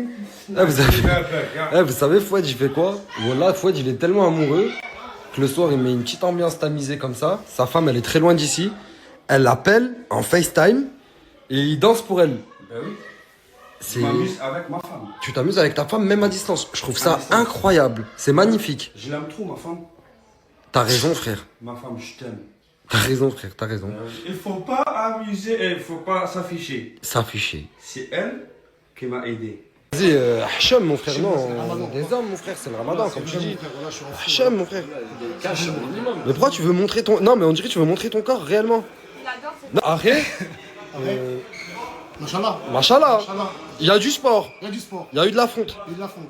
Vous savez, Fouad, il fait quoi? Voilà, Fouad, il est tellement amoureux que le soir, il met une petite ambiance tamisée comme ça. Sa femme, elle est très loin d'ici. Elle l'appelle en FaceTime et il danse pour elle. Ben oui. Je m'amuse avec ma femme. Tu t'amuses avec ta femme, même à distance. Je trouve ça incroyable. C'est magnifique. Je l'aime trop, ma femme. T'as raison, frère. Ma femme, je t'aime. T'as raison, frère, t'as raison. Il faut pas amuser, il faut pas s'afficher. S'afficher. C'est elle qui m'a aidé. Vas-y, Hacham, mon frère, non. Des hommes, mon frère, c'est le ramadan, comme tu dis. Hacham, mon frère. Mais pourquoi tu veux montrer ton... Non, mais on dirait que tu veux montrer ton corps, réellement. Non, arrête. Machallah. Il y a du sport. Il y a du sport. Il y a eu de la fonte. Il y a de la fonte.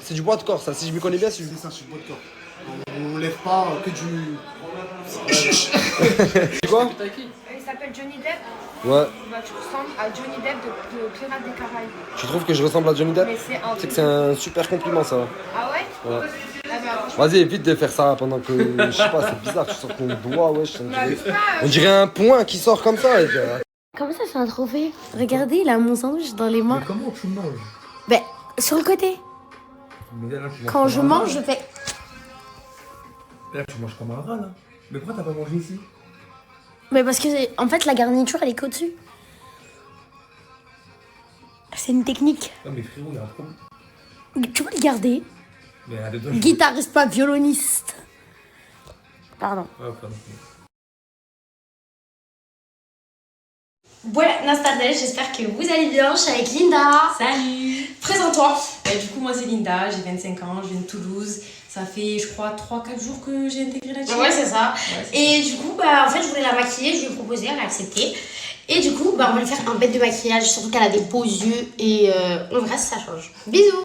C'est du bois de corps, ça, si je me connais bien. C'est ça, c'est du bois de corps. On lève pas que du... C'est quoi? Il s'appelle Johnny Depp. Ouais. Bah, tu ressembles à Johnny Depp de Pirates des Caraïbes. Tu trouves que je ressemble à Johnny Depp? Mais c'est un C'est que c'est un super compliment, ça. Ah ouais? Ouais. Ah bah, franchement, Vas-y, évite de faire ça pendant que... Je sais pas, c'est bizarre, tu sors ton doigt, wesh. On dirait un point qui sort comme ça. Comment ça, c'est un trophée? Regardez, il a mon sandwich dans les mains. Mais comment tu manges? Ben, sur le côté. Quand je mange, je fais... Là, tu manges comme un rat, là. Mais pourquoi t'as pas mangé ici? Mais parce que, en fait, la garniture, elle est qu'au-dessus. C'est une technique. Non, mais frérot, il y a un problème. Tu vas le garder. Mais à deux doigts, Guitariste, pas violoniste. Pardon. pardon. Buenas tardes, j'espère que vous allez bien. Je suis avec Linda. Salut. Présente-toi. Du coup, moi c'est Linda, j'ai 25 ans, je viens de Toulouse. Ça fait, je crois, 3-4 jours que j'ai intégré la team. Ouais, c'est ça. Ouais, c'est Et du coup, bah, en fait, je voulais la maquiller, je lui ai proposé, elle a accepté. Et du coup, bah, on va lui faire un bête de maquillage, surtout qu'elle a des beaux yeux. Et on verra si ça change. Bisous.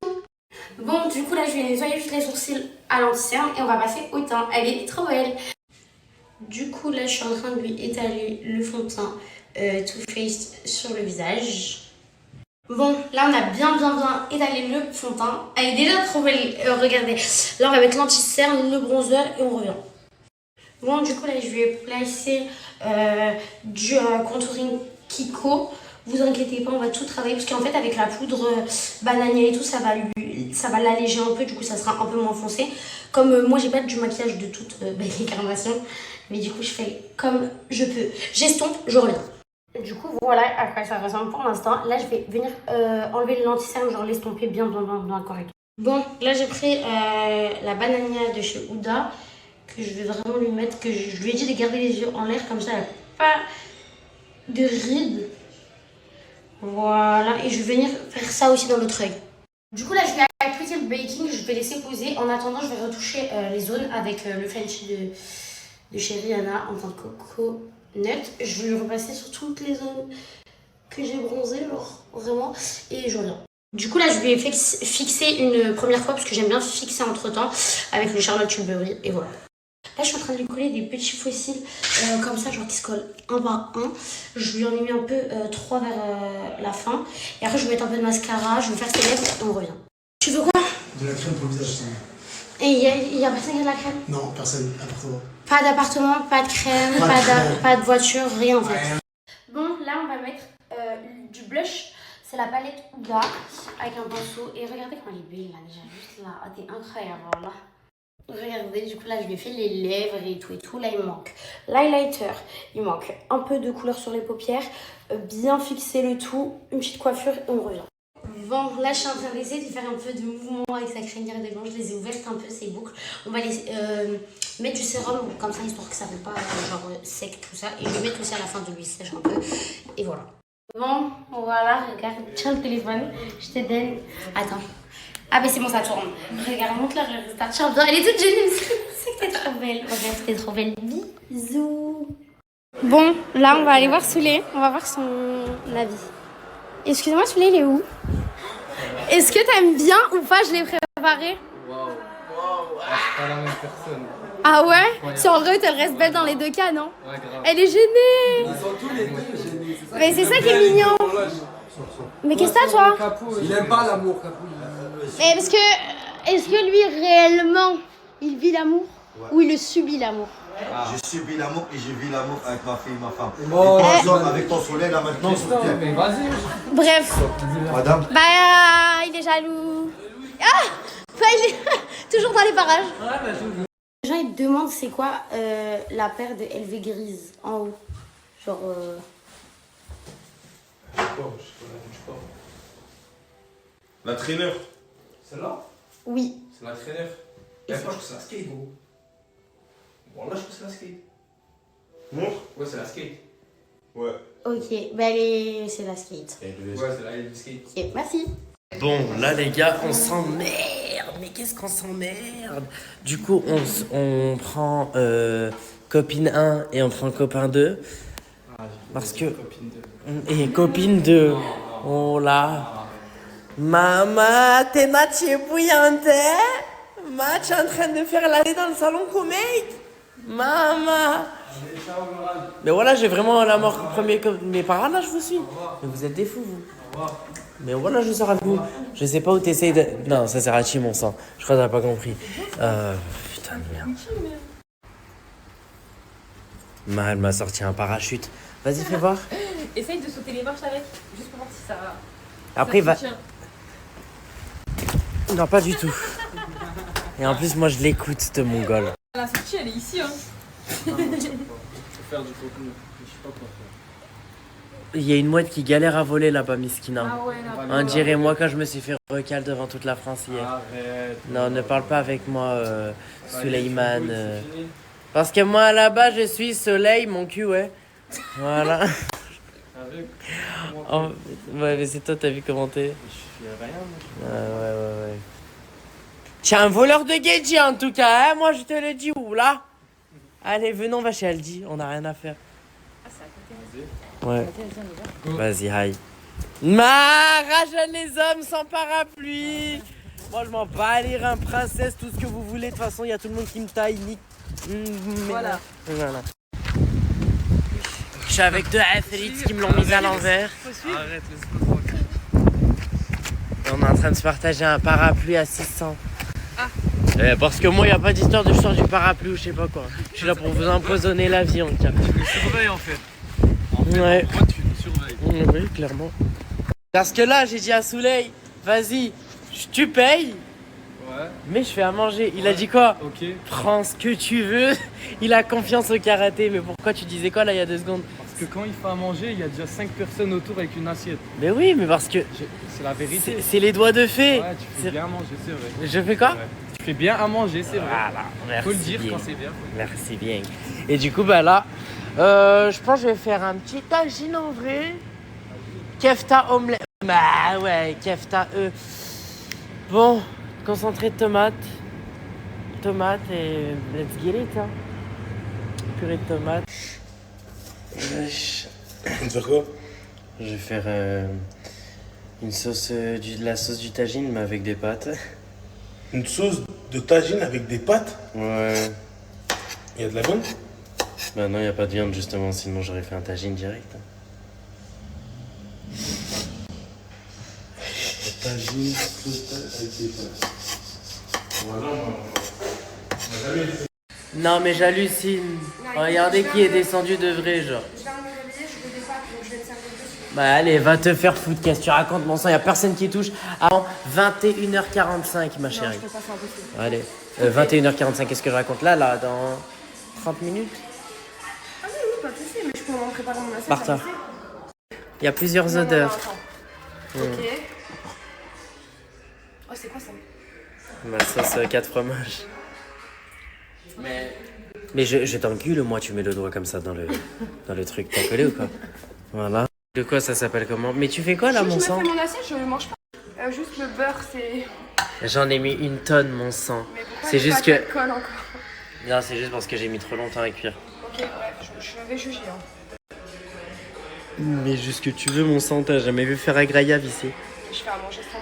Bon, du coup, là, je vais nettoyer juste les sourcils à l'anti-cerne et on va passer au teint. Elle est trop belle. Du coup, là, je suis en train de lui étaler le fond de teint Too Faced sur le visage. Bon, là, on a bien étalé le fond de teint. Elle est déjà trop belle. Regardez. Là, on va mettre l'anti-cerne, le bronzer et on revient. Bon, du coup, là, je vais placer du contouring Kiko. Vous inquiétez pas, on va tout travailler parce qu'en fait, avec la poudre bananière et tout, ça va l'alléger un peu. Du coup, ça sera un peu moins foncé. Comme moi, j'ai pas du maquillage de toute l'incarnation. Mais du coup, je fais comme je peux. J'estompe, je reviens. Du coup, voilà à quoi ça ressemble pour l'instant. Là, je vais venir enlever l'anti-cerne, genre l'estomper bien dans le correcteur. Bon, là, j'ai pris la banania de chez Huda, que je vais vraiment lui mettre, que je lui ai dit de garder les yeux en l'air, comme ça, elle n'a pas de rides. Voilà, et je vais venir faire ça aussi dans l'autre œil. Du coup, là, je vais appliquer le baking, je vais laisser poser. En attendant, je vais retoucher les zones avec le Fenty de chez Rihanna en teint de coco. Je vais le repasser sur toutes les zones que j'ai bronzées, genre vraiment, et je reviens. Du coup là je vais fixer une première fois parce que j'aime bien fixer entre temps avec le Charlotte Tilbury et voilà. Là je suis en train de lui coller des petits fossiles comme ça, genre qui se collent un par un. Je lui en ai mis un peu 3 vers la fin et après je vais mettre un peu de mascara, je vais faire ses lèvres et on revient. Tu veux quoi? De la crème pour le visage. Et il y a personne qui a de la crème? Non, personne, appartement. Pas d'appartement, pas de crème, pas de voiture, rien en fait. Bon, là on va mettre du blush. C'est la palette Huda avec un pinceau. Et regardez comment elle est belle là, déjà juste là. Oh, t'es incroyable, voilà. Regardez, du coup là je lui ai fait les lèvres et tout. Là il me manque l'highlighter, il manque un peu de couleur sur les paupières. Bien fixer le tout, une petite coiffure et on revient. Bon, là je suis en train d'essayer de faire un peu de mouvement avec sa crinière de blanc. Je les ai ouvertes un peu, ces boucles. On va les mettre du sérum comme ça, histoire que ça ne fait pas genre sec tout ça. Et je vais mettre aussi à la fin de lui sèche un peu. Et voilà. Bon, voilà, regarde, tiens le téléphone. Je te donne. Attends. Ah, mais c'est bon, ça tourne. Regarde, montre-la, je restart. Tiens, bien, elle est toute gênée. C'est que t'es trop belle. Regarde, t'es trop belle. Bisous. Bon, là on va aller voir Soulé. On va voir son avis. Excusez-moi, Soulé, il est où? Est-ce que t'aimes bien ou pas? Je l'ai préparé. Waouh, c'est pas la même personne. Ah ouais? Si en vrai, elle reste belle dans les deux cas, non? Ouais, grave. Elle est gênée. Ils sont tous les deux gênés. Mais c'est ça qui est mignon. Mais qu'est-ce que t'as, toi? Il aime pas l'amour, Capou. Mais parce que, est-ce que lui, réellement, il vit l'amour? Ou il le subit, l'amour? Je subis l'amour et je vis l'amour avec ma fille et ma femme. Bon, et toi, avec ton soleil là maintenant, s'il te plaît. Mais vas-y. Bref. Madame. Bah, il est jaloux. Ah bah, il est toujours dans les parages. Les gens, ils te demandent c'est quoi la paire de LV grise en haut. Genre... La traîneur. Celle-là? Oui. C'est la traîneur. Et moi, je trouve que c'est la skate, gros. Bon, là, je trouve que c'est la skate. Montre. Ouais, c'est la skate. Ouais. Ok, bah c'est la skate. Ouais, c'est la skate. Ok, merci. Bon, là les gars, on s'emmerde. Mais qu'est-ce qu'on s'emmerde? Du coup, on prend copine 1 et on prend copain 2. Parce que... Et copine 2. Oh là. Maman, t'es moitié bouillante, hein? Ma, tu es en train de faire l'année dans le salon comique? Maman. Mais voilà, j'ai vraiment la mort premier comme... Mais par là, je vous suis. Mais vous êtes des fous, vous. Mais voilà, je sors avec vous. Je sais pas où t'essayes de... Non, ça sert à chier, mon sang. Je crois que t'as pas compris. Putain de merde. Elle m'a sorti un parachute. Vas-y, fais voir. Essaye de sauter les marches avec, juste pour voir si ça... Après, va... Non, pas du tout. Et en plus, moi, je l'écoute, ce mongol. La sortie, elle est ici, hein. Faut faire du contenu. Je sais pas quoi faire. Il y a une mouette qui galère à voler là-bas, Miskina. Ah ouais, là-bas. On dirait moi quand je me suis fait recal devant toute la France hier. Arrête. Non, ne parle pas avec moi, Suleiman. Parce que moi là-bas, je suis soleil, mon cul, ouais. Voilà. Oh, ouais, mais c'est toi, t'as vu commenter. Je fais rien, moi. Ouais. Tu es un voleur de Gedji en tout cas, hein, moi je te le dis où là. Allez, venons, on va chez Aldi, on n'a rien à faire. Ah, c'est à côté. Ouais. Vas-y, hi. Rajeune les hommes sans parapluie. Moi je m'en bats les reins, princesse, tout ce que vous voulez. De toute façon, il y a tout le monde qui me taille, nique. Voilà. Je suis avec deux athlétes qui me l'ont mise à l'envers. Arrête, laisse-moi tranquille. On est en train de se partager un parapluie à 600. Parce que moi, il n'y a pas d'histoire de je sors du parapluie ou je sais pas quoi. Je suis là pour vous empoisonner la vie, en tout cas. Tu nous surveilles en fait. Ouais. Moi, tu nous surveilles. Oui, clairement. Parce que là, j'ai dit à Souley, vas-y, tu payes. Ouais. Mais je fais à manger. Il a dit quoi? Ok. Prends ce que tu veux. Il a confiance au karaté. Mais pourquoi tu disais quoi là il y a 2 secondes? Parce que quand il fait à manger, il y a déjà 5 personnes autour avec une assiette. Mais oui, mais parce que c'est la vérité. C'est les doigts de fée. Ouais, tu fais bien à manger, c'est vrai. Je fais quoi? Ouais. Tu fais bien à manger, c'est vrai. Voilà, merci. Faut le dire bien. quand c'est bien. Merci bien. Et du coup, bah là, je pense que je vais faire un petit tagine en vrai. Kefta omelette. Bah ouais, kefta Bon, concentré de tomates. Tomates et let's get it. Hein. Purée de tomates. Tu vas faire quoi? Je vais faire une sauce, la sauce du tagine mais avec des pâtes. Une sauce de tagine avec des pâtes? Ouais. Il y a de la viande? Bah non, il n'y a pas de viande justement, sinon j'aurais fait un tagine direct. Tagine, sauce avec des pâtes. Voilà, Non mais j'hallucine. Regardez qui est descendu de vrai, genre. Je viens de me réveiller, je veux des pâtes, donc je vais le servir dessus. Bah allez, va te faire foutre, qu'est-ce que tu racontes, mon sang, y a personne qui touche avant 21h45, ma chérie. Non, je peux pas, c'est impossible. Allez, 21h45, qu'est-ce que je raconte là, dans 30 minutes? Ah oui, pas de soucis, mais je peux m'en préparer mon assiette. Par toi. Il y a plusieurs odeurs. Attends. Ok. Oh, c'est quoi ça? Ma sauce 4 fromages. Mais je t'encule, moi, tu mets le doigt comme ça dans le truc. T'as collé ou quoi? Voilà. De quoi ça s'appelle comment? Mais tu fais quoi là, mon sang? Je me fais mon assiette, je ne mange pas. Juste le beurre, c'est... J'en ai mis 1 tonne, mon sang. Mais pourquoi C'est j'ai juste pas que... de colle encore? Non, c'est juste parce que j'ai mis trop longtemps à cuire. Ok, ouais, je vais juger. Hein. Mais juste que tu veux, mon sang, t'as jamais vu faire Agrayave ici. Je fais à manger 100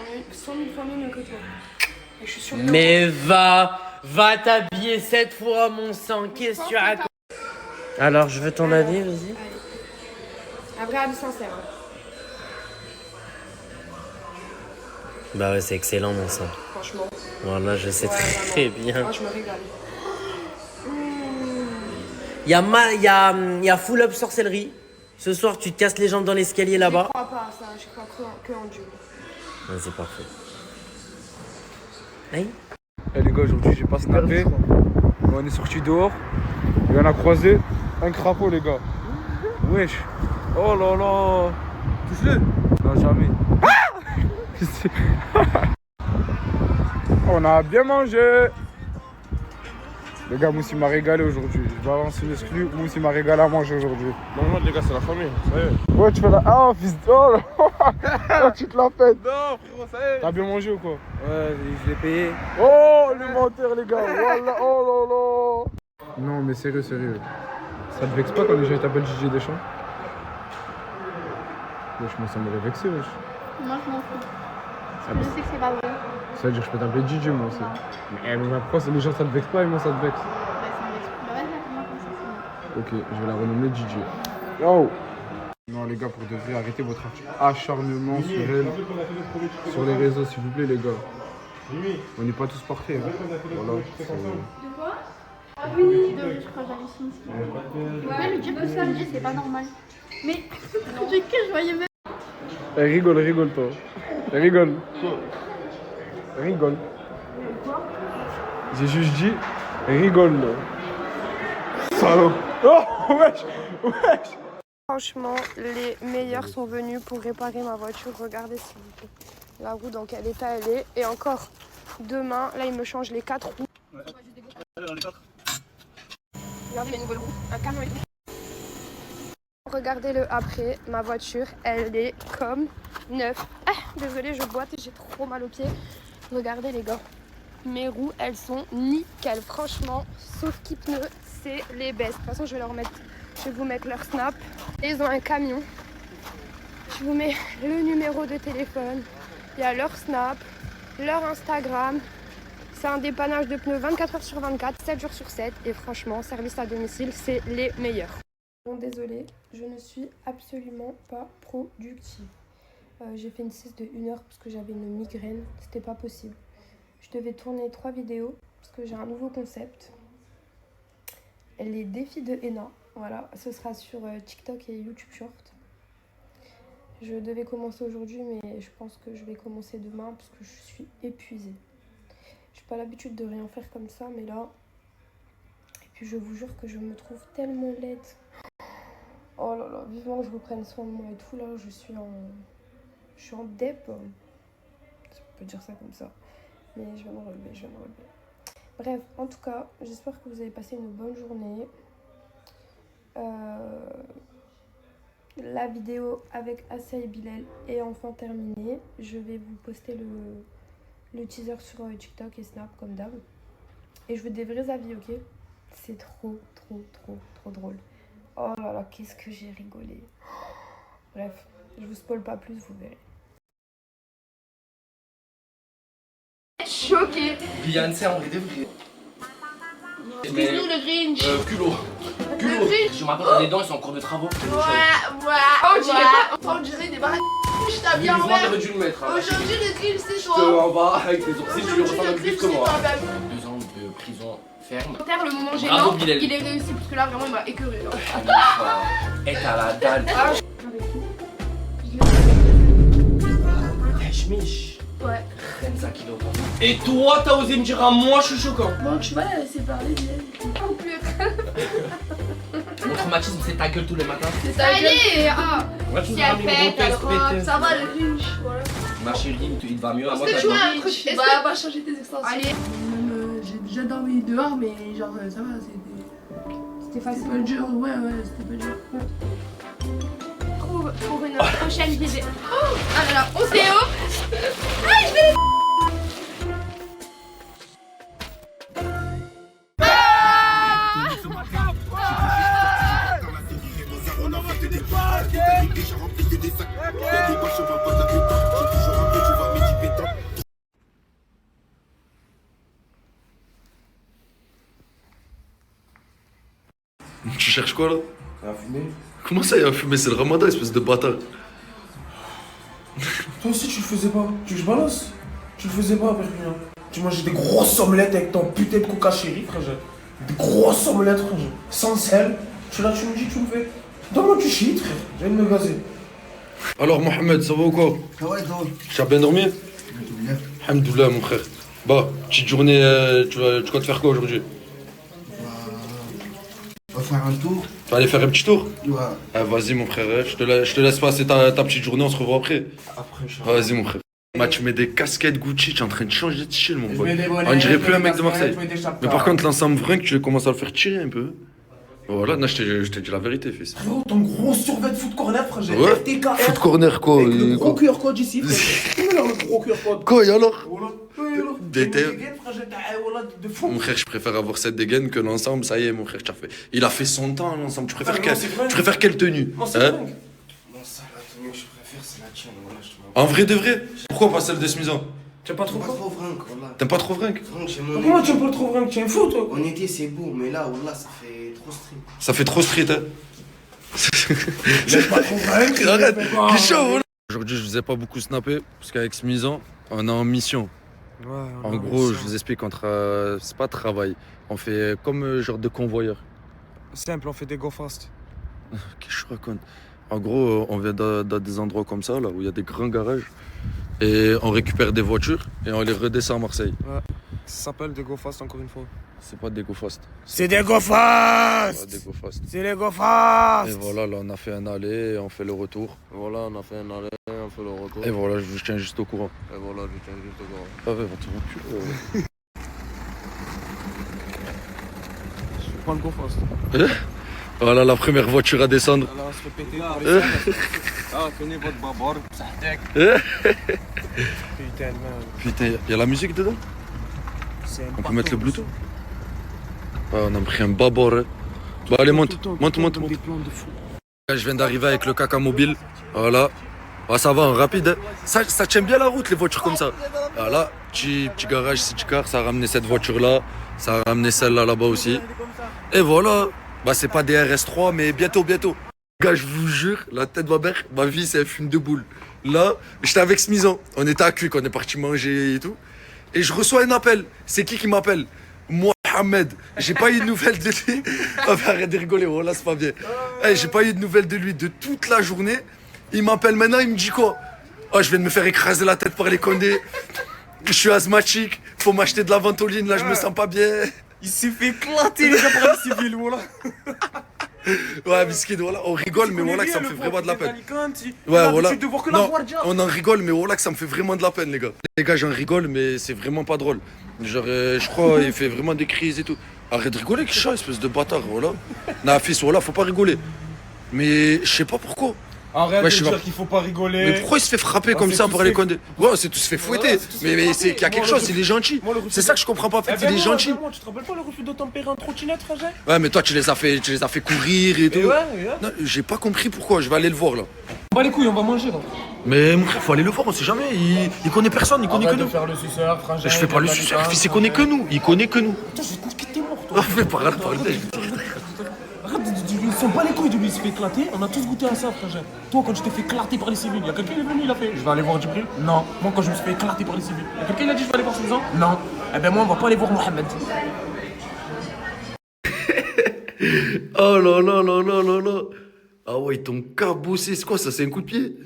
000 fois mieux que toi. Et je suis sûre que... Mais va t'habiller 7 fois, mon sang. Qu'est-ce que tu racontes? Alors, je veux ton avis, vas-y. Un vrai avis sincère. Hein. Bah ouais, c'est excellent, mon sang. Franchement. Voilà, je sais Ouais, très vraiment. bien. Moi, je me régale. Il y a full up sorcellerie. Ce soir, tu te casses les jambes dans l'escalier là-bas. Je crois pas à ça, je crois que en Dieu. Ouais, c'est parfait. Hey. Eh les gars, aujourd'hui j'ai pas snappé. On est sorti dehors et on a croisé un crapaud, les gars. Wesh. Oh là là. Touche-le. Non, jamais. On a bien mangé. Les gars, Moussi m'a régalé aujourd'hui. Je balance une exclue. Moussi m'a régalé à manger aujourd'hui. Normal, les gars, c'est la famille. Ça y est. Ouais, tu fais la. Ah, fils de. Oh là. Oh, tu te la pètes. Non, frérot, ça y est. T'as bien mangé ou quoi? Ouais, je l'ai payé. Oh, le menteur, les gars. Voilà. Oh là là. Non, mais sérieux. Ça te vexe pas quand les gens t'appellent Gigi Deschamps? Wesh, moi ça m'aurait vexé, wesh. Moi, je m'en fous. Je sais que c'est pas vrai. Ça veut dire que je peux t'appeler Gigi, moi aussi. Mais pourquoi les gens ça te vexe pas et moi ça te vexe? Bah, ça me vexe. Bah, vas-y, appelle-moi comme ça, c'est bon. Ok, je vais la renommer Gigi. Yo! Non, les gars, pour de vrai, arrêtez votre acharnement sur elle. Sur les réseaux, s'il vous plaît, les gars. On n'est pas tous parfaits. Hein. Voilà. De quoi? Ah oui, je crois que j'hallucine. Ouais, lui dire que ça, lui dire c'est pas normal. Mais, j'ai que je voyais même. Rigole, toi. Rigole. J'ai juste dit, rigole. Salaud. Oh, wesh. Franchement, les meilleurs sont venus pour réparer ma voiture. Regardez s'il vous plaît. La roue dans quel état elle est. Et encore, demain, là, ils me changent les 4 roues. Regardez les nouvelles roues. Un camion et tout. Regardez le après. Ma voiture, elle est comme neuve. Ah, désolée, je boite et j'ai trop mal aux pieds. Regardez les gars. Mes roues, elles sont nickel. Franchement, sauf qui pneus, c'est les best. De toute façon, je vais vous mettre leur snap. Et ils ont un camion. Je vous mets le numéro de téléphone. Il y a leur snap, leur Instagram. C'est un dépannage de pneus 24 heures sur 24, 7 jours sur 7. Et franchement, service à domicile, c'est les meilleurs. Bon, désolée, je ne suis absolument pas productive. J'ai fait une sieste de 1 heure parce que j'avais une migraine. C'était pas possible. Je devais tourner 3 vidéos parce que j'ai un nouveau concept. Les défis de Henna. Voilà, ce sera sur TikTok et YouTube Short. Je devais commencer aujourd'hui, mais je pense que je vais commencer demain parce que je suis épuisée. J'ai pas l'habitude de rien faire comme ça, mais là... Et puis je vous jure que je me trouve tellement laide. Oh là là, vivement que je reprenne soin de moi et tout. Là, je suis en dep. Si on peut dire ça comme ça. Mais je vais me relever, Bref, en tout cas, j'espère que vous avez passé une bonne journée. La vidéo avec Assa et Bilal est enfin terminée. Je vais vous poster le teaser sur TikTok et Snap comme d'hab. Et je veux des vrais avis, ok? C'est trop drôle. Oh là là, qu'est-ce que j'ai rigolé. Bref, je vous spoil pas plus, vous verrez. Choqué. Beyoncé en vrai de vrai. Excuse-nous le Grinch. Culot. Je m'appelle, les dents, ils sont en cours de travaux. On dirait des baraques. Je t'habille en Vivement, vert. t'aurais dû le mettre. Aujourd'hui, le Grinch, c'est Je toi. te envoie avec les sourcils, tu lui ressembles plus que moi. 2 ans de prison ferme. Le moment Bravo, gênant, Bilal. il est réussi parce que là, vraiment, il m'a écœuré. Et t'as la dalle. Mich. Ouais. Renza kilo. Et toi, t'as osé me dire à moi, je suis choquant. Bon, tu vas la laisser parler, Bilal. En plus. Mon traumatisme, c'est ta gueule tous les matins. C'est ta gueule. Ouais, tu Si nous elle ramènes une pète, elle grosse rock, pétée. ça va le Grinch, voilà. Ma chérie, il te va mieux à moi. Est-ce que tu vois un truc? Est-ce que va changer tes extensions? Allez. J'ai déjà dormi dehors, mais genre ça va, c'était facile. C'était pas dur, ouais, c'était pas dur. Pour une prochaine vidéo. Oh, ah là là, on s'est haut. Ah, je vais les... Tu cherches quoi là? Ça va fumer? Comment ça, il y a fumé? C'est le ramadan, espèce de bâtard. Toi aussi, tu le faisais pas. Tu veux que je balance? Tu le faisais pas, Perpignan. Tu mangeais des grosses omelettes avec ton putain de coca chéri, frère. Des grosses omelettes, frère. Sans sel. Tu là, tu me dis, tu me fais. Donne-moi du shit, frère. Je viens de me gazer. Alors, Mohamed, ça va ou quoi? Ça va et toi? Tu as bien dormi? Alhamdoulilah, mon frère. Bah, petite journée, tu vas te faire quoi aujourd'hui? On va faire un tour. Tu vas aller faire un petit tour? Ouais. Ah, vas-y, mon frère, je te laisse passer ta petite journée, on se revoit après. Après, je Vas-y, mon frère. Bah, tu mets des casquettes Gucci, tu es en train de changer de style, mon Je pote. mets des bonnets, On dirait je plus mets un mec des de Marseille. casquettes, je mets des chapeaux. Mais par contre, l'ensemble vrai que tu commences à le faire tirer un peu. Voilà, non, je t'ai dit la vérité, fils. Frérot, ton gros survêt de foot corner, frère. J'ai Ouais. FTKR. Foot corner, quoi. Avec le gros quoi. QR code ici, frère. Comment le gros QR code? Quoi, et alors? Voilà. Mon frère, je préfère avoir cette dégaine que l'ensemble, ça y est, mon frère, tu as fait. Il a fait son temps, l'ensemble. Tu préfères quelle tenue? Non, c'est hein? dingue. Non, ça, la tenue que je préfère, c'est la tienne. Voilà, je te vois. En vrai de vrai? Pourquoi pas celle de Smizan? T'aimes pas trop Pas trop vringue, voilà. T'aimes pas trop vringue? Pourquoi tu aimes pas trop vringue? Tu es un fou, toi? En été, c'est beau, mais là, voilà, ça fait trop stream. Ça fait trop street, hein? J'aime pas trop vringue. Arrête, qui chaud, voilà. Aujourd'hui, je vous ai pas beaucoup snappé, parce qu'avec Smizan, on est en mission. Ouais, En gros, je vous explique, c'est pas travail. On fait comme genre de convoyeur. Simple, on fait des go fast. Qu'est-ce que je raconte? En gros, on vient dans des endroits comme ça, là, où il y a des grands garages. Et on récupère des voitures et on les redescend à Marseille. Ouais. Ça s'appelle des go fast encore une fois. C'est pas des go fast. C'est des go fast. Des go fast. C'est les go fast. Et voilà, là on a fait un aller, on fait le retour. Voilà, on a fait un aller, on fait le retour. Et voilà, je vous tiens juste au courant. Et voilà, je tiens juste au courant. Ah ouais, va te reculer. Je fais pas le go fast. Voilà la première voiture à descendre. Là, on se fait péter par les salles. Ah, tenez votre babord. Putain, man. Putain, y a la musique dedans? On peut mettre le Bluetooth? Ah, on a pris un babord. Hein. Bah allez, monte. Je viens d'arriver avec le caca mobile. Voilà. Ah, ça va, en rapide. Hein. Ça tient bien la route, les voitures comme ça. Voilà, petit garage, city car, ça a ramené cette voiture-là. Ça a ramené celle-là là-bas aussi. Et voilà. Bah c'est pas des RS3, mais bientôt. Gars, je vous jure, la tête de ma mère, ma vie c'est un film de boule. Là, j'étais avec Smizan, on était à Cuic, on est parti manger et tout. Et je reçois un appel. C'est qui m'appelle? Mohamed. J'ai pas eu de nouvelles de lui. Ah, arrête de rigoler, voilà, c'est pas bien. Hey, j'ai pas eu de nouvelles de lui de toute la journée. Il m'appelle maintenant, il me dit quoi? Oh, je viens de me faire écraser la tête par les condés. Je suis asthmatique, faut m'acheter de la ventoline, là je me sens pas bien. Il s'est fait éclater les gars par les civils, voilà. Ouais, biscuit, voilà, on rigole, mais voilà que ça me fait vraiment de la peine. Ouais, voilà. Non, on en rigole, mais voilà que ça me fait vraiment de la peine, les gars. Les gars, j'en rigole, mais c'est vraiment pas drôle. Genre, je crois, il fait vraiment des crises et tout. Arrête de rigoler, Kisha, espèce de bâtard, voilà. Non, fils, voilà, faut pas rigoler. Mais je sais pas pourquoi. Arrête de dire qu'il faut pas rigoler. Mais pourquoi il se fait frapper comme ça par les condés? Ouais, c'est tout se fait fouetter. Mais c'est qu'il y a quelque chose, il est gentil. C'est ça que je comprends pas, en fait, il est gentil. Tu te rappelles pas le refus de tempérer en trottinette, frère? Ouais, mais toi, tu les as fait courir et tout. Ouais. Non, j'ai pas compris pourquoi, je vais aller le voir là. Bah les couilles, on va manger là. Mais mon frère, faut aller le voir, on sait jamais. Il connaît personne, il connaît que nous. Faire le suceur, frangin. Je fais pas le suceur, il connaît que nous. Il connaît que nous. Attends, je vais te niquer tes morts, toi. Fais pas arrête de parler. Ils sont pas les couilles de lui, il se fait éclater. On a tous goûté à ça, frère. Toi, quand tu t'es fait éclater par les civils, il y a quelqu'un qui est venu, il a fait. Je vais aller voir Djibril? Non. Moi, quand je me suis fait éclater par les civils, il y a quelqu'un qui a dit je vais aller voir Smizan? Non. Eh ben, moi, on va pas aller voir Mohamed. Oh là là là là là là. Ah ouais, ils t'ont cabossé. C'est quoi ça? C'est un coup de pied?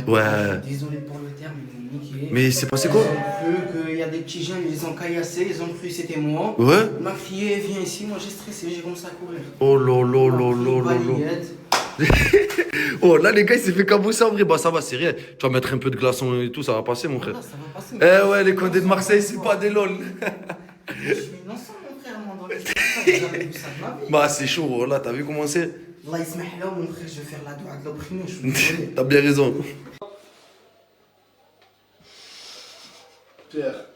Ouais. Désolé pour le terme, ils m'ont niqué. Mais c'est passé quoi? Ils ont cru qu'il y a des petits jeunes, ils les ont caillassés, ils ont cru que c'était moi. Ouais. Ma fille elle vient ici, moi j'ai stressé, j'ai commencé à courir. Oh là là là là là là. Oh là les gars, il s'est fait cabosser en vrai. Bah ça va, c'est rien. Tu vas mettre un peu de glaçon et tout, ça va passer mon frère. Ça va passer. Eh ouais, les condés de Marseille, c'est pas des lol. Je suis innocent mon frère, moi dans les j'ai jamais vu ça de ma vie. Bah c'est chaud, là, t'as vu comment c'est? Allah ismah là mon frère, je vais faire la doua de l'opprimé, je suis désolé. T'as bien raison. Pierre,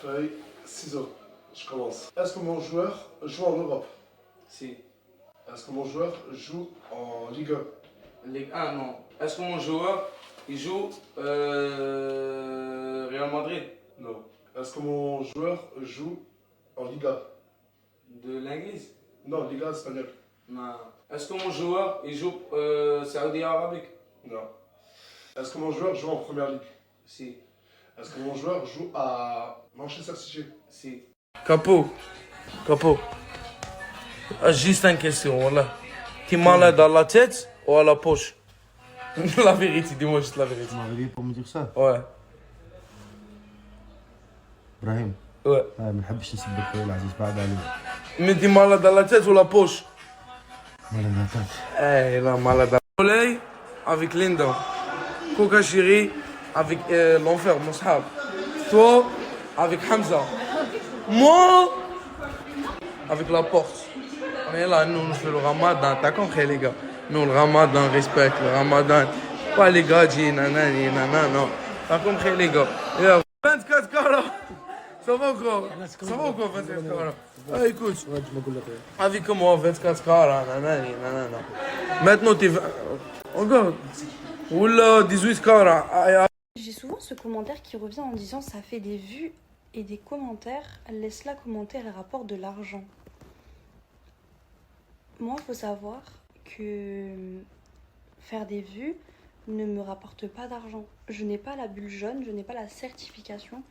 feuille, ciseaux. Je commence. Est-ce que mon joueur joue en Europe? Si. Est-ce que mon joueur joue en Ligue 1? Ligue 1, non. Est-ce que mon joueur, il joue Real Madrid? Non. Est-ce que mon joueur joue en Liga? De l'Anglise? Non, Liga espagnole. Non. Est-ce que mon joueur, il joue Saoudi Arabique? Non. Est-ce que mon joueur joue en Première Ligue? Si. Est-ce que mon joueur joue à Manchester City? Si. Capo. Juste une question, voilà. T'es malade à la tête ou à la poche? La vérité, dis-moi juste la vérité. Tu m'as réveillé pour me dire ça? Ouais. Brahim. Ouais. ما نحبش نسبك خويا العزيز بعد عليك. Mais t'es malade à la tête ou la poche? Malade à la tête. Eh, la malade à la soleil avec Linda. Coca Chéri avec l'enfer, mon sahab. Toi avec Hamza. Moi avec la porte. On est là, nous on fait le ramadan. T'as compris les gars? Nous le ramadan, on respecte le ramadan. Pas les gars, dis nanani, nanana. T'as compris les gars? 24 carats. Ça va ou quoi? Ça va ou quoi 24 carats? Ah écoute, avec moi 24 carats, nanani, nanana. Maintenant t'es... Regarde. Oula, 18 carats. J'ai souvent ce commentaire qui revient en disant ça fait des vues et des commentaires. Laisse-la commenter, elle rapporte de l'argent. Moi, il faut savoir que faire des vues ne me rapporte pas d'argent. Je n'ai pas la bulle jaune, je n'ai pas la certification.